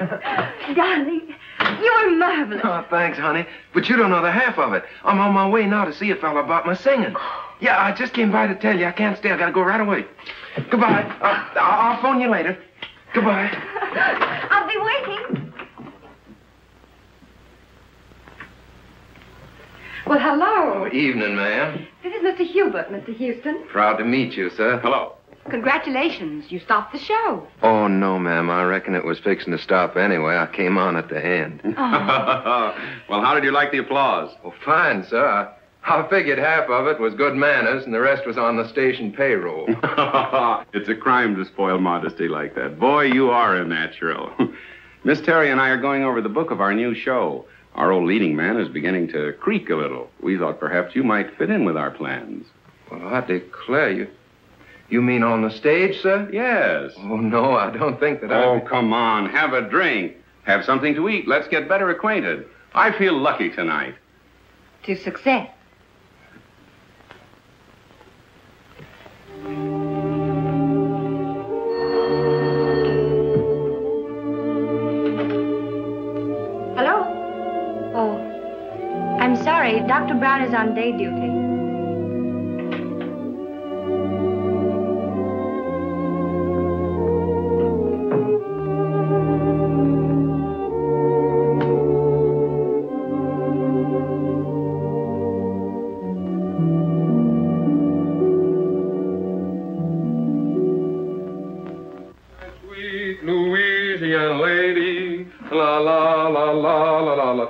Darling, you were marvelous. Oh, thanks, honey. But you don't know the half of it. I'm on my way now to see a fellow about my singing. Yeah, I just came by to tell you. I can't stay. I gotta go right away. Goodbye. I'll phone you later. Goodbye. I'll be waiting. Well, hello. Oh, evening, ma'am. This is Mr. Hubert, Mr. Houston. Proud to meet you, sir. Hello. Congratulations. You stopped the show. Oh, no, ma'am. I reckon it was fixing to stop anyway. I came on at the end. Oh. Well, how did you like the applause? Oh, fine, sir. I figured half of it was good manners and the rest was on the station payroll. It's a crime to spoil modesty like that. Boy, you are a natural. Miss Terry and I are going over the book of our new show. Our old leading man is beginning to creak a little. We thought perhaps you might fit in with our plans. Well, I declare you. You mean on the stage, sir? Yes. Oh, no, I don't think that Oh, come on. Have a drink. Have something to eat. Let's get better acquainted. I feel lucky tonight. To success. Hello? Oh, I'm sorry. Dr. Brown is on day duty. Louisiana lady, la la la la la la la.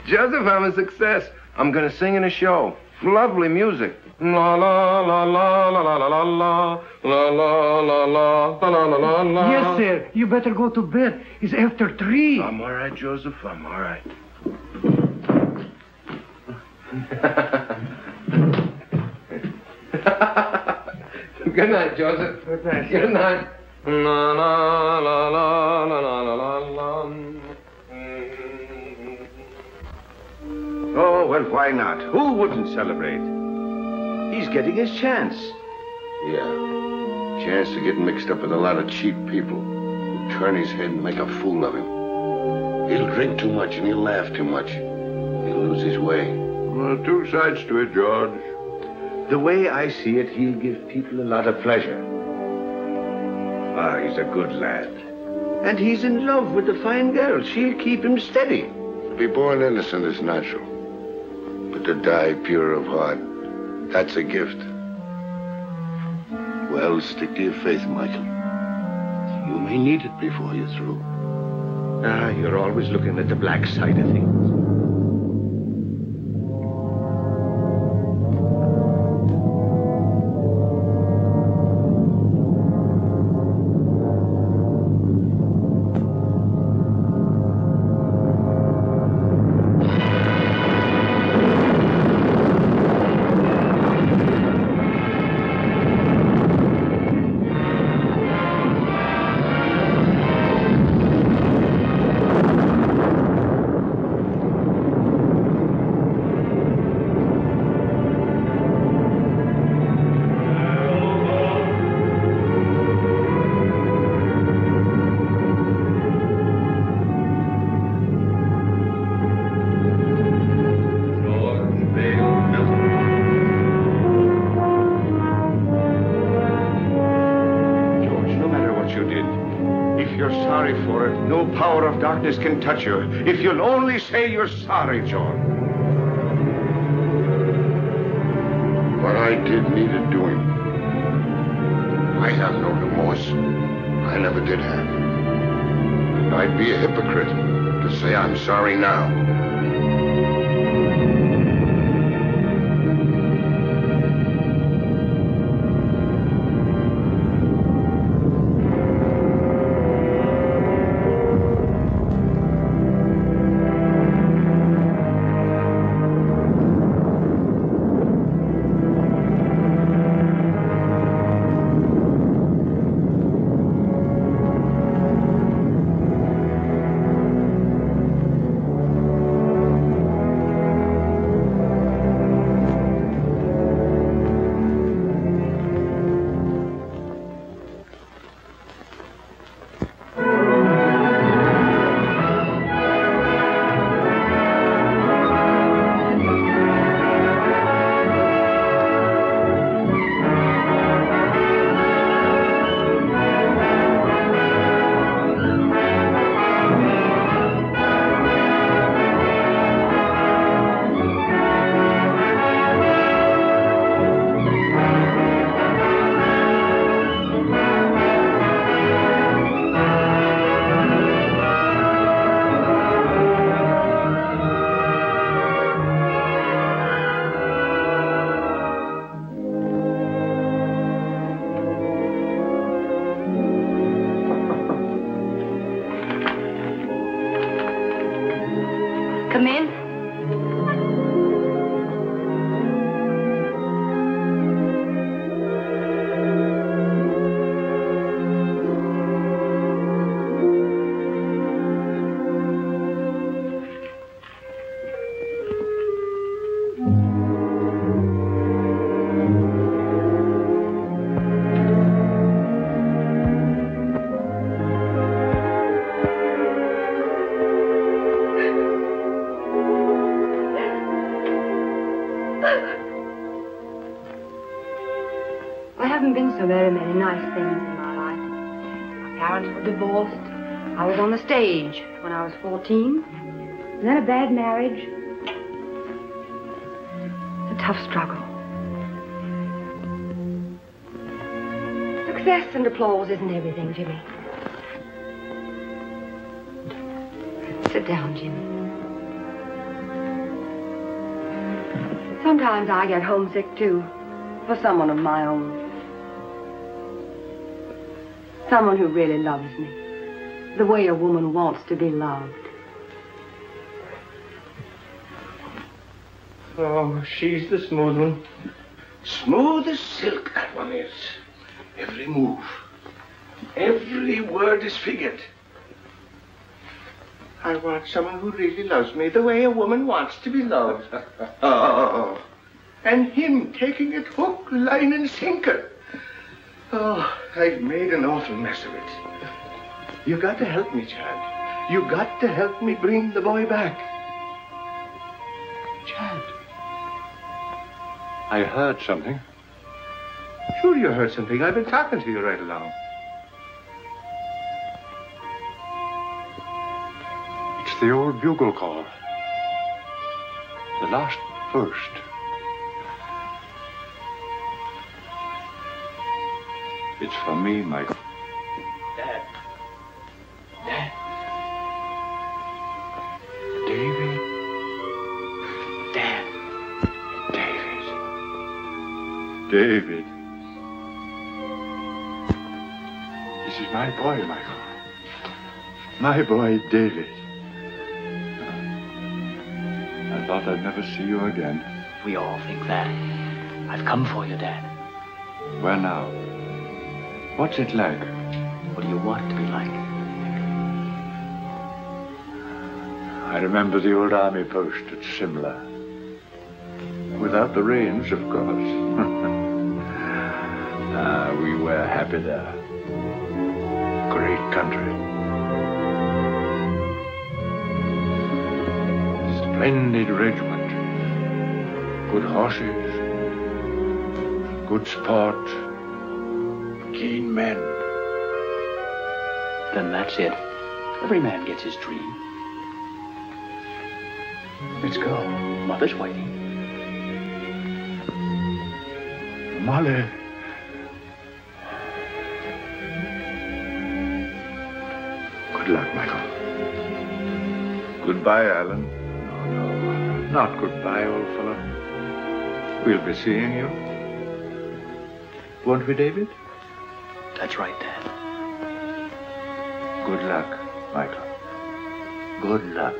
Joseph, I'm a success. I'm going to sing in a show. Lovely music. La la la la la la la la la la la la la la la la. Yes, sir. You better go to bed. It's after 3. I'm all right, Joseph. I'm all right. Good night, Joseph. Good night. Good night. La la la la la la la la. Oh, well, why not? Who wouldn't celebrate? He's getting his chance. Yeah. Chance to get mixed up with a lot of cheap people who turn his head and make a fool of him. He'll drink too much and he'll laugh too much. He'll lose his way. Well, two sides to it, George. The way I see it, he'll give people a lot of pleasure. Ah, he's a good lad. And he's in love with a fine girl. She'll keep him steady. To be born innocent is natural. But to die pure of heart, that's a gift. Well, stick to your faith, Michael. You may need it before you're through. Ah, you're always looking at the black side of things. you're sorry for it, no power of darkness can touch you. If you'll only say you're sorry, John. What I did needed doing. I have no remorse. I never did have. And I'd be a hypocrite to say I'm sorry now. Come in. There haven't been so very many nice things in my life. My parents were divorced. I was on the stage when I was 14. And then a bad marriage. It's a tough struggle. Success and applause isn't everything, Jimmy. Sit down, Jimmy. Sometimes I get homesick, too, for someone of my own. Someone who really loves me, the way a woman wants to be loved. Oh, she's the smooth one. Smooth as silk, that one is. Every move, every word is figured. I want someone who really loves me the way a woman wants to be loved. Oh, and him taking it hook, line, and sinker. Oh, I've made an awful mess of it. You got to help me, Chad. You got to help me bring the boy back. Chad. I heard something. Sure you heard something. I've been talking to you right along. It's the old bugle call. The last burst. It's for me, Michael. Dad. Dad. David. Dad. David. This is my boy, Michael. My boy, David. I thought I'd never see you again. We all think that. I've come for you, Dad. Where now? What's it like? What do you want it to be like? I remember the old army post at Simla. Without the rains, of course. We were happy there. Great country. Splendid regiment. Good horses. Good sport. Keen men. then that's it. Every man gets his dream. Let's go. Mother's waiting. Molly. Good luck, Michael. Goodbye, Alan. No, not goodbye, old fellow. We'll be seeing you. Won't we, David? That's right, Dad. Good luck, Michael. Good luck.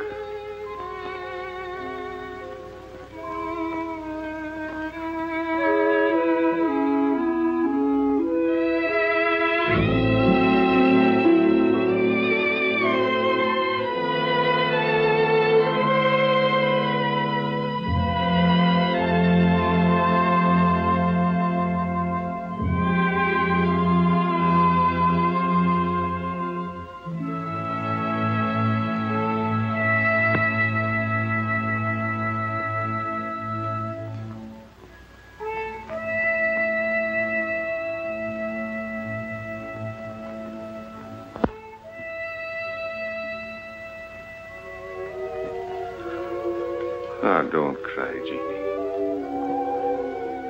Ah, don't cry, Jeannie.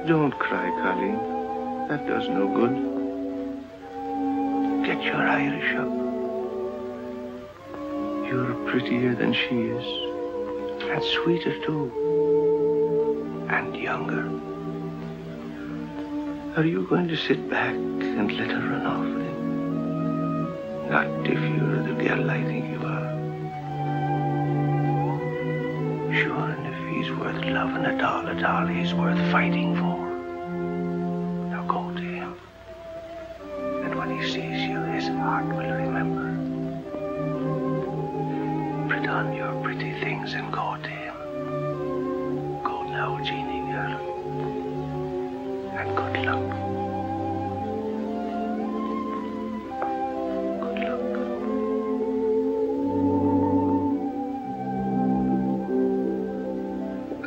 Don't cry, Colleen. That does no good. Get your Irish up. You're prettier than she is. And sweeter, too. And younger. Are you going to sit back and let her run off with him? Not if you're the girl I think you are. Sure, and if he's worth loving at all, he's worth fighting for. Now go to him. And when he sees you, his heart will remember. Put on your pretty things and go to him. Go now, Jeannie girl. And good luck.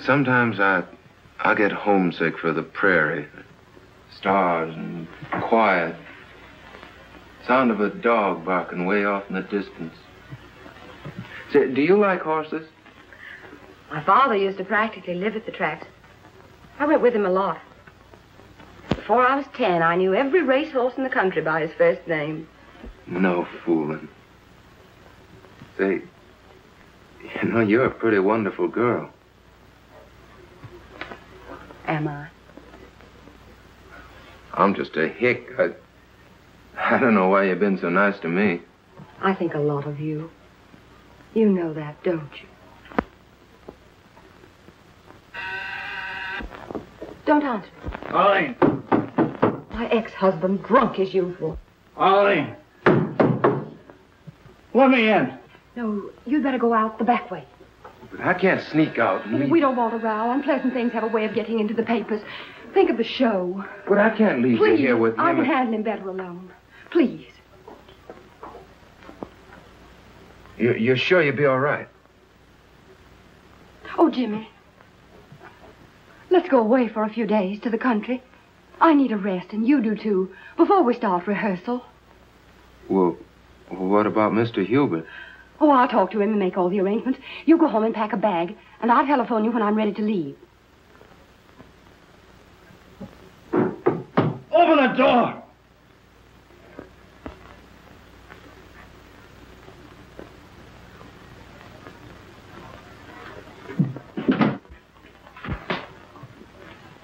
Sometimes I get homesick for the prairie. Stars and quiet. Sound of a dog barking way off in the distance. Say, do you like horses? My father used to practically live at the tracks. I went with him a lot. Before I was 10, I knew every racehorse in the country by his first name. No fooling. Say, you know, you're a pretty wonderful girl. Am I? I'm just a hick. I don't know why you've been so nice to me. I think a lot of you. You know that, don't you? Don't answer. Arlene. My ex-husband, drunk as usual. Arlene. Let me in. No, you'd better go out the back way. But I can't sneak out and leave. We don't want a row. Unpleasant things have a way of getting into the papers. Think of the show. But I can't leave you here with him. I can handle him better alone. Please. You're sure you'll be all right? Oh, Jimmy. Let's go away for a few days to the country. I need a rest, and you do too, before we start rehearsal. Well, what about Mr. Hubert? Oh, I'll talk to him and make all the arrangements. You go home and pack a bag, and I'll telephone you when I'm ready to leave. Open the door!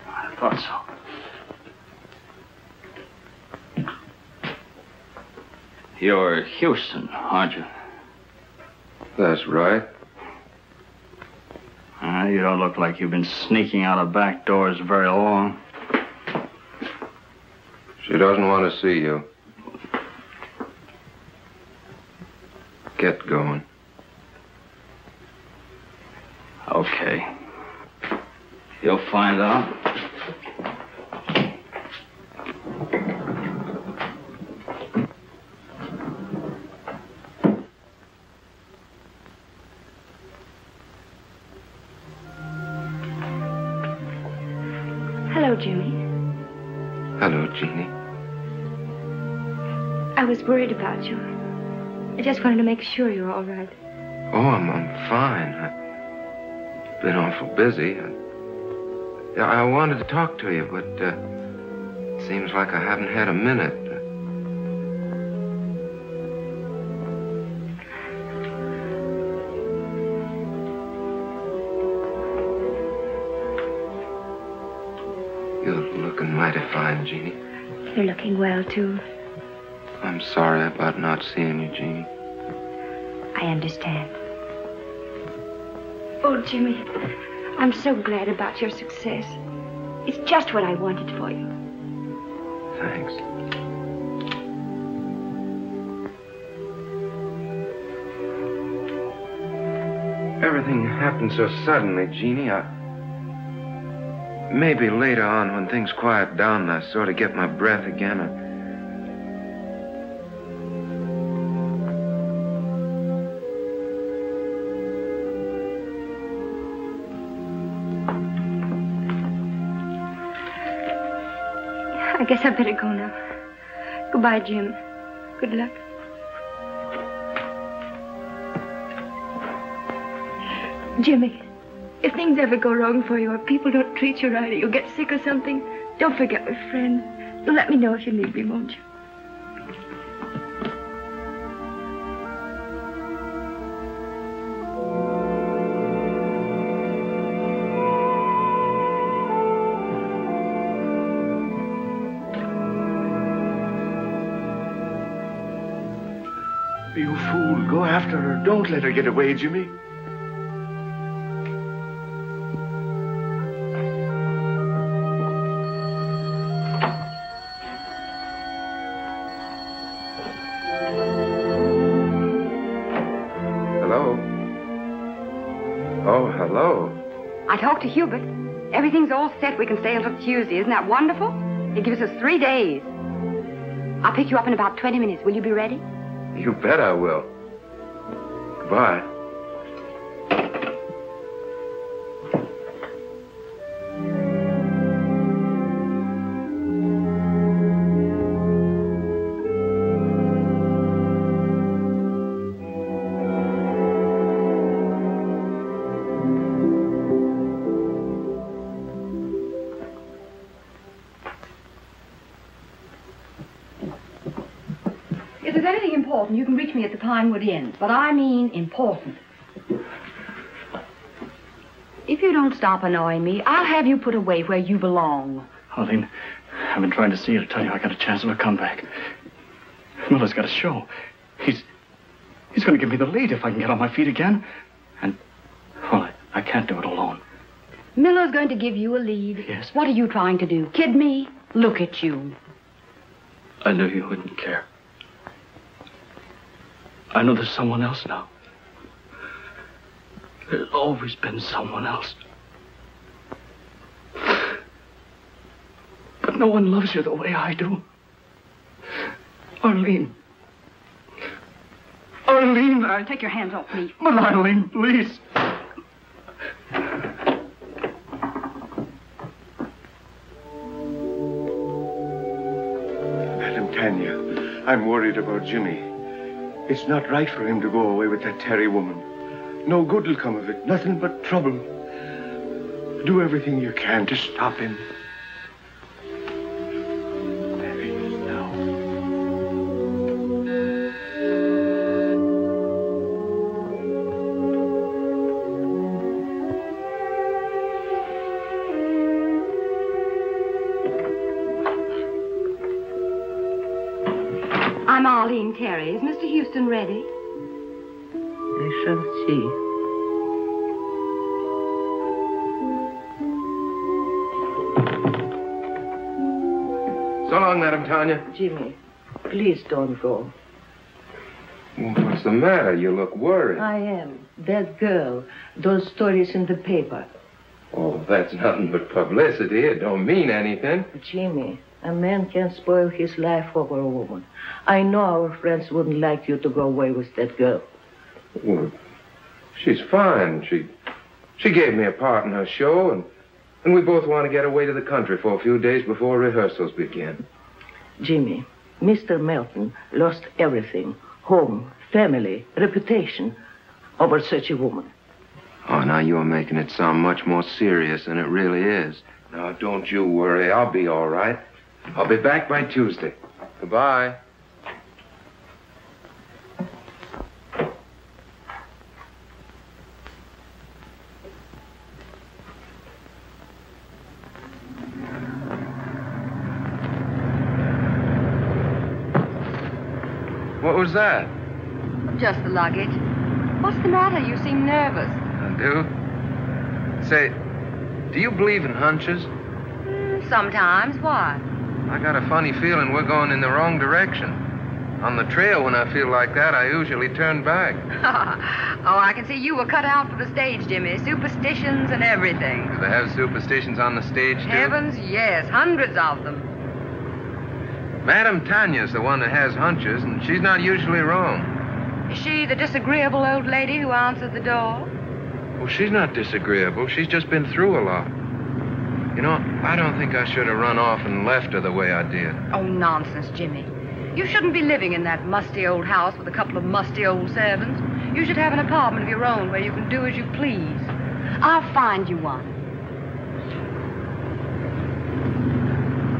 I thought so. You're Houston, aren't you? That's right. You don't look like you've been sneaking out of back doors very long. She doesn't want to see you. Get going. Okay. You'll find out. Hello, Jimmy. Hello, Jeannie. I was worried about you. I just wanted to make sure you're all right. Oh, I'm fine. I've been awful busy. I wanted to talk to you, but it seems like I haven't had a minute. You're looking mighty fine, Jeannie. You're looking well, too. I'm sorry about not seeing you, Jeannie. I understand. Oh, Jimmy, I'm so glad about your success. It's just what I wanted for you. Thanks. Everything happened so suddenly, Jeannie. Maybe later on, when things quiet down and I sort of get my breath again, I guess I better go now. Goodbye, Jim. Good luck. Jimmy, if things ever go wrong for you or people don't treat you right or you get sick or something, don't forget my friend. You'll let me know if you need me, won't you? You fool. Go after her. Don't let her get away, Jimmy. Hello? Oh, hello. I talked to Hubert. Everything's all set. We can stay until Tuesday. Isn't that wonderful? It gives us 3 days. I'll pick you up in about 20 minutes. Will you be ready? You bet I will. Goodbye. If there's anything important, you can reach me at the Pinewood Inn. But I mean important. If you don't stop annoying me, I'll have you put away where you belong. Arlene, I've been trying to see you to tell you I got a chance of a comeback. Miller's got a show. He's going to give me the lead if I can get on my feet again. And, well, I can't do it alone. Miller's going to give you a lead. Yes. What are you trying to do? Kid me? Look at you. I knew you wouldn't care. I know there's someone else now. There's always been someone else. But no one loves you the way I do. Arlene. Arlene, Take your hands off me. But Arlene, please. Madam Tanya, I'm worried about Jimmy. It's not right for him to go away with that Terry woman. No good will come of it. Nothing but trouble. Do everything you can to stop him. There he is now. I'm Arlene Terry. Is Mr. Houston ready? I shall see. So long, Madam Tanya. Jimmy, please don't go. Well, what's the matter? You look worried. I am. That girl, those stories in the paper. Oh, that's nothing but publicity. It don't mean anything. Jimmy, a man can't spoil his life over a woman. I know our friends wouldn't like you to go away with that girl. Well, she's fine. She gave me a part in her show, and we both want to get away to the country for a few days before rehearsals begin. Jimmy, Mr. Melton lost everything. home, family, reputation over such a woman. Oh, now you're making it sound much more serious than it really is. Now, don't you worry. I'll be all right. I'll be back by Tuesday. Goodbye. What was that? Just the luggage. What's the matter? You seem nervous. I do. Say, do you believe in hunches? Sometimes. Why? I got a funny feeling we're going in the wrong direction. On the trail, when I feel like that, I usually turn back. Oh, I can see you were cut out for the stage, Jimmy. Superstitions and everything. Do they have superstitions on the stage, too? Heavens, yes. Hundreds of them. Madame Tanya's the one that has hunches, and she's not usually wrong. Is she the disagreeable old lady who answered the door? Well, she's not disagreeable. She's just been through a lot. You know, I don't think I should have run off and left her the way I did. Oh, nonsense, Jimmy. You shouldn't be living in that musty old house with a couple of musty old servants. You should have an apartment of your own where you can do as you please. I'll find you one.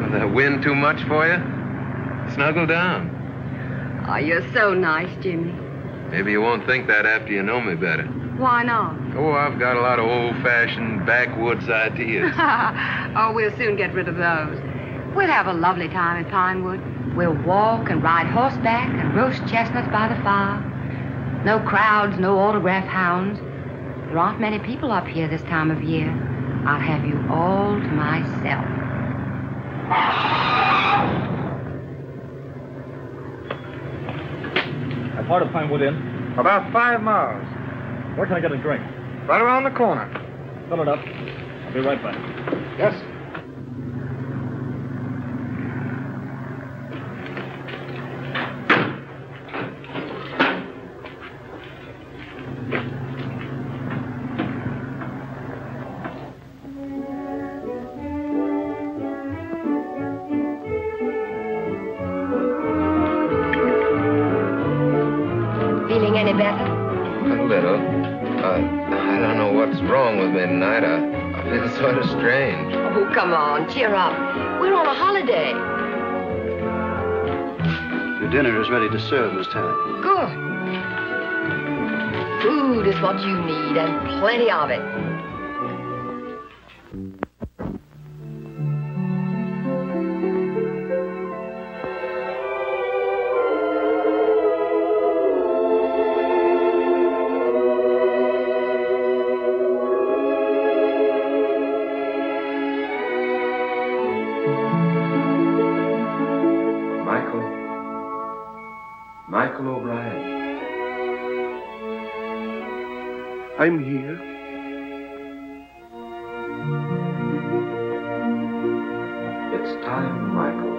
Will the wind too much for you? Snuggle down. Oh, you're so nice, Jimmy. Maybe you won't think that after you know me better. Why not? Oh, I've got a lot of old-fashioned backwoods ideas. Oh, we'll soon get rid of those. We'll have a lovely time at Pinewood. We'll walk and ride horseback and roast chestnuts by the fire. No crowds, no autograph hounds. There aren't many people up here this time of year. I'll have you all to myself. How far to Pinewood Inn? About 5 miles. Where can I get a drink? Right around the corner. Fill it up. I'll be right back. Yes. Feeling any better? A little. I don't know what's wrong with me tonight. I feel sort of strange. Oh, come on, cheer up. We're on a holiday. Your dinner is ready to serve, Miss Tanner. Good. Food is what you need, and plenty of it. Michael O'Brien. I'm here. It's time, Michael.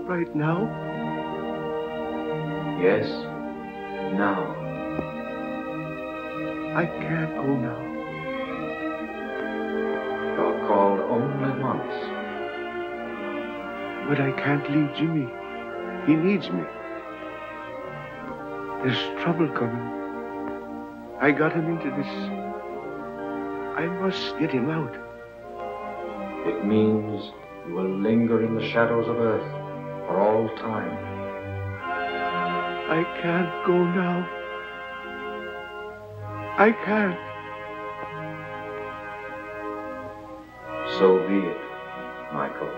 Right now? Yes, now. I can't go now. You're called only once. But I can't leave Jimmy. He needs me. There's trouble coming. I got him into this. I must get him out. It means you will linger in the shadows of Earth for all time. I can't go now. I can't. So be it, Michael.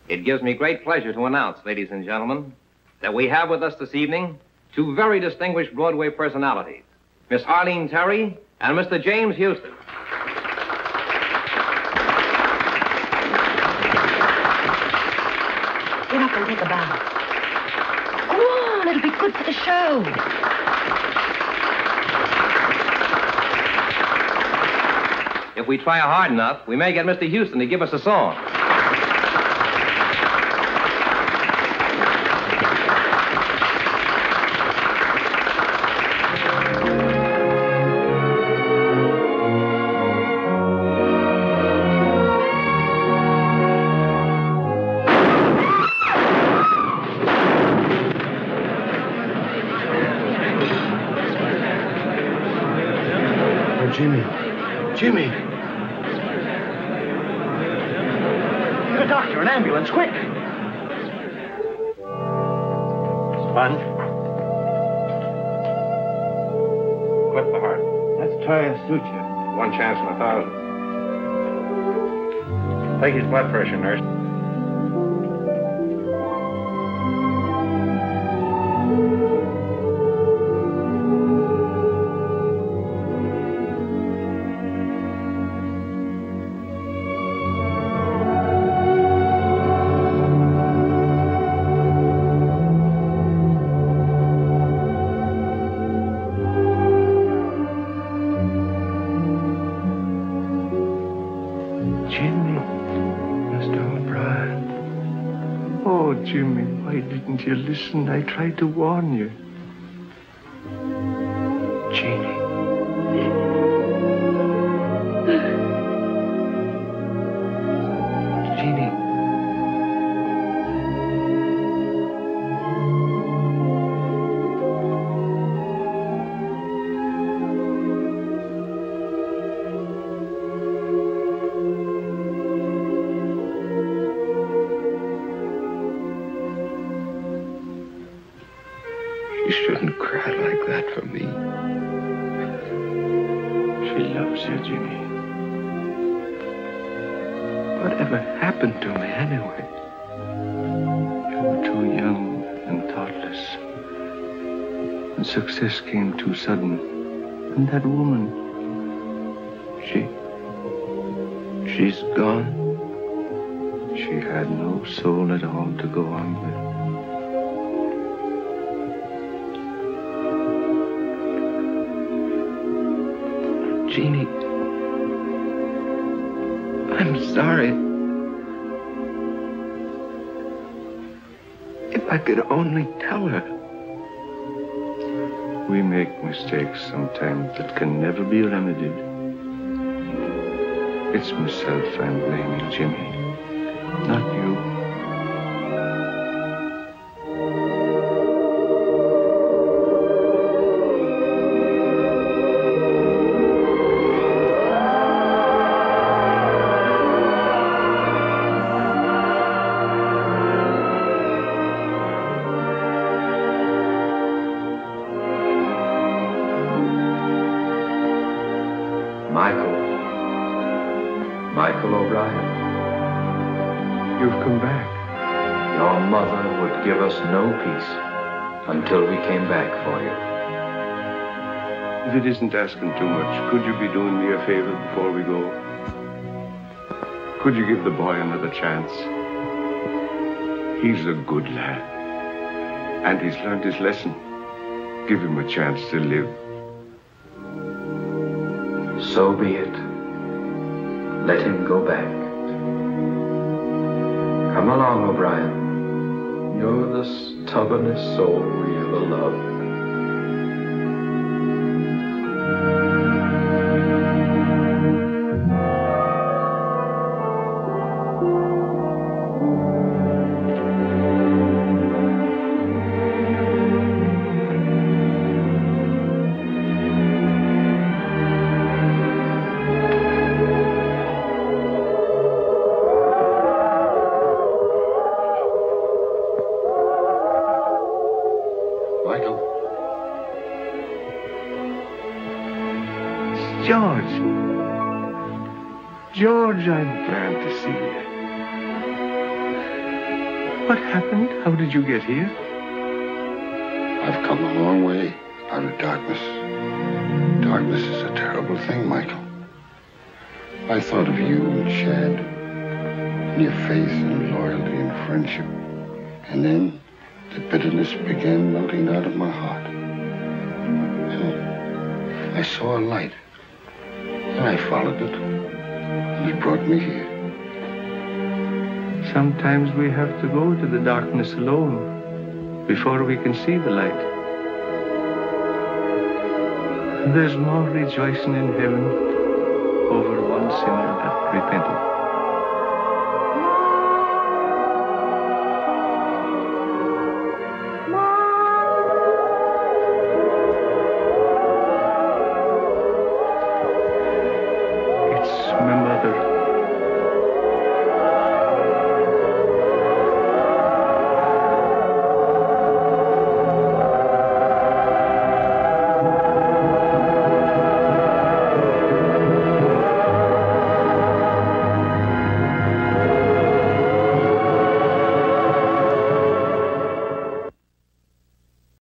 It gives me great pleasure to announce, ladies and gentlemen, that we have with us this evening two very distinguished Broadway personalities, Miss Arlene Terry and Mr. James Houston. Get up and take a bath. Go on, it'll be good for the show. If we try hard enough, we may get Mr. Houston to give us a song. Jimmy. Get a doctor, an ambulance, quick. Spun. Clip the heart. Let's try a suture. 1 chance in 1,000. Take his blood pressure, nurse. Jimmy, why didn't you listen? I tried to warn you. Jeannie. Jeannie. You shouldn't cry like that for me. She loves you, Jimmy. Whatever happened to me anyway? You were too young and thoughtless. And success came too sudden. And that woman, she's gone. She had no soul at all to go on with. Jeannie, I'm sorry. If I could only tell her. We make mistakes sometimes that can never be remedied. It's myself I'm blaming, Jimmy, not you. Michael O'Brien. You've come back. Your mother would give us no peace until we came back for you. If it isn't asking too much, could you be doing me a favor before we go? Could you give the boy another chance? He's a good lad. And he's learned his lesson. Give him a chance to live. So be it. Let him go back. Come along, O'Brien. You're the stubbornest soul we ever loved. George, I'm glad to see you. What happened? How did you get here? I've come a long way out of darkness. Darkness is a terrible thing, Michael. I thought of you and Shad, and your faith and loyalty and friendship. And then the bitterness began melting out of my heart. And I saw a light, and I followed it. He brought me here. Sometimes we have to go to the darkness alone before we can see the light. There's more rejoicing in heaven over one sinner that repented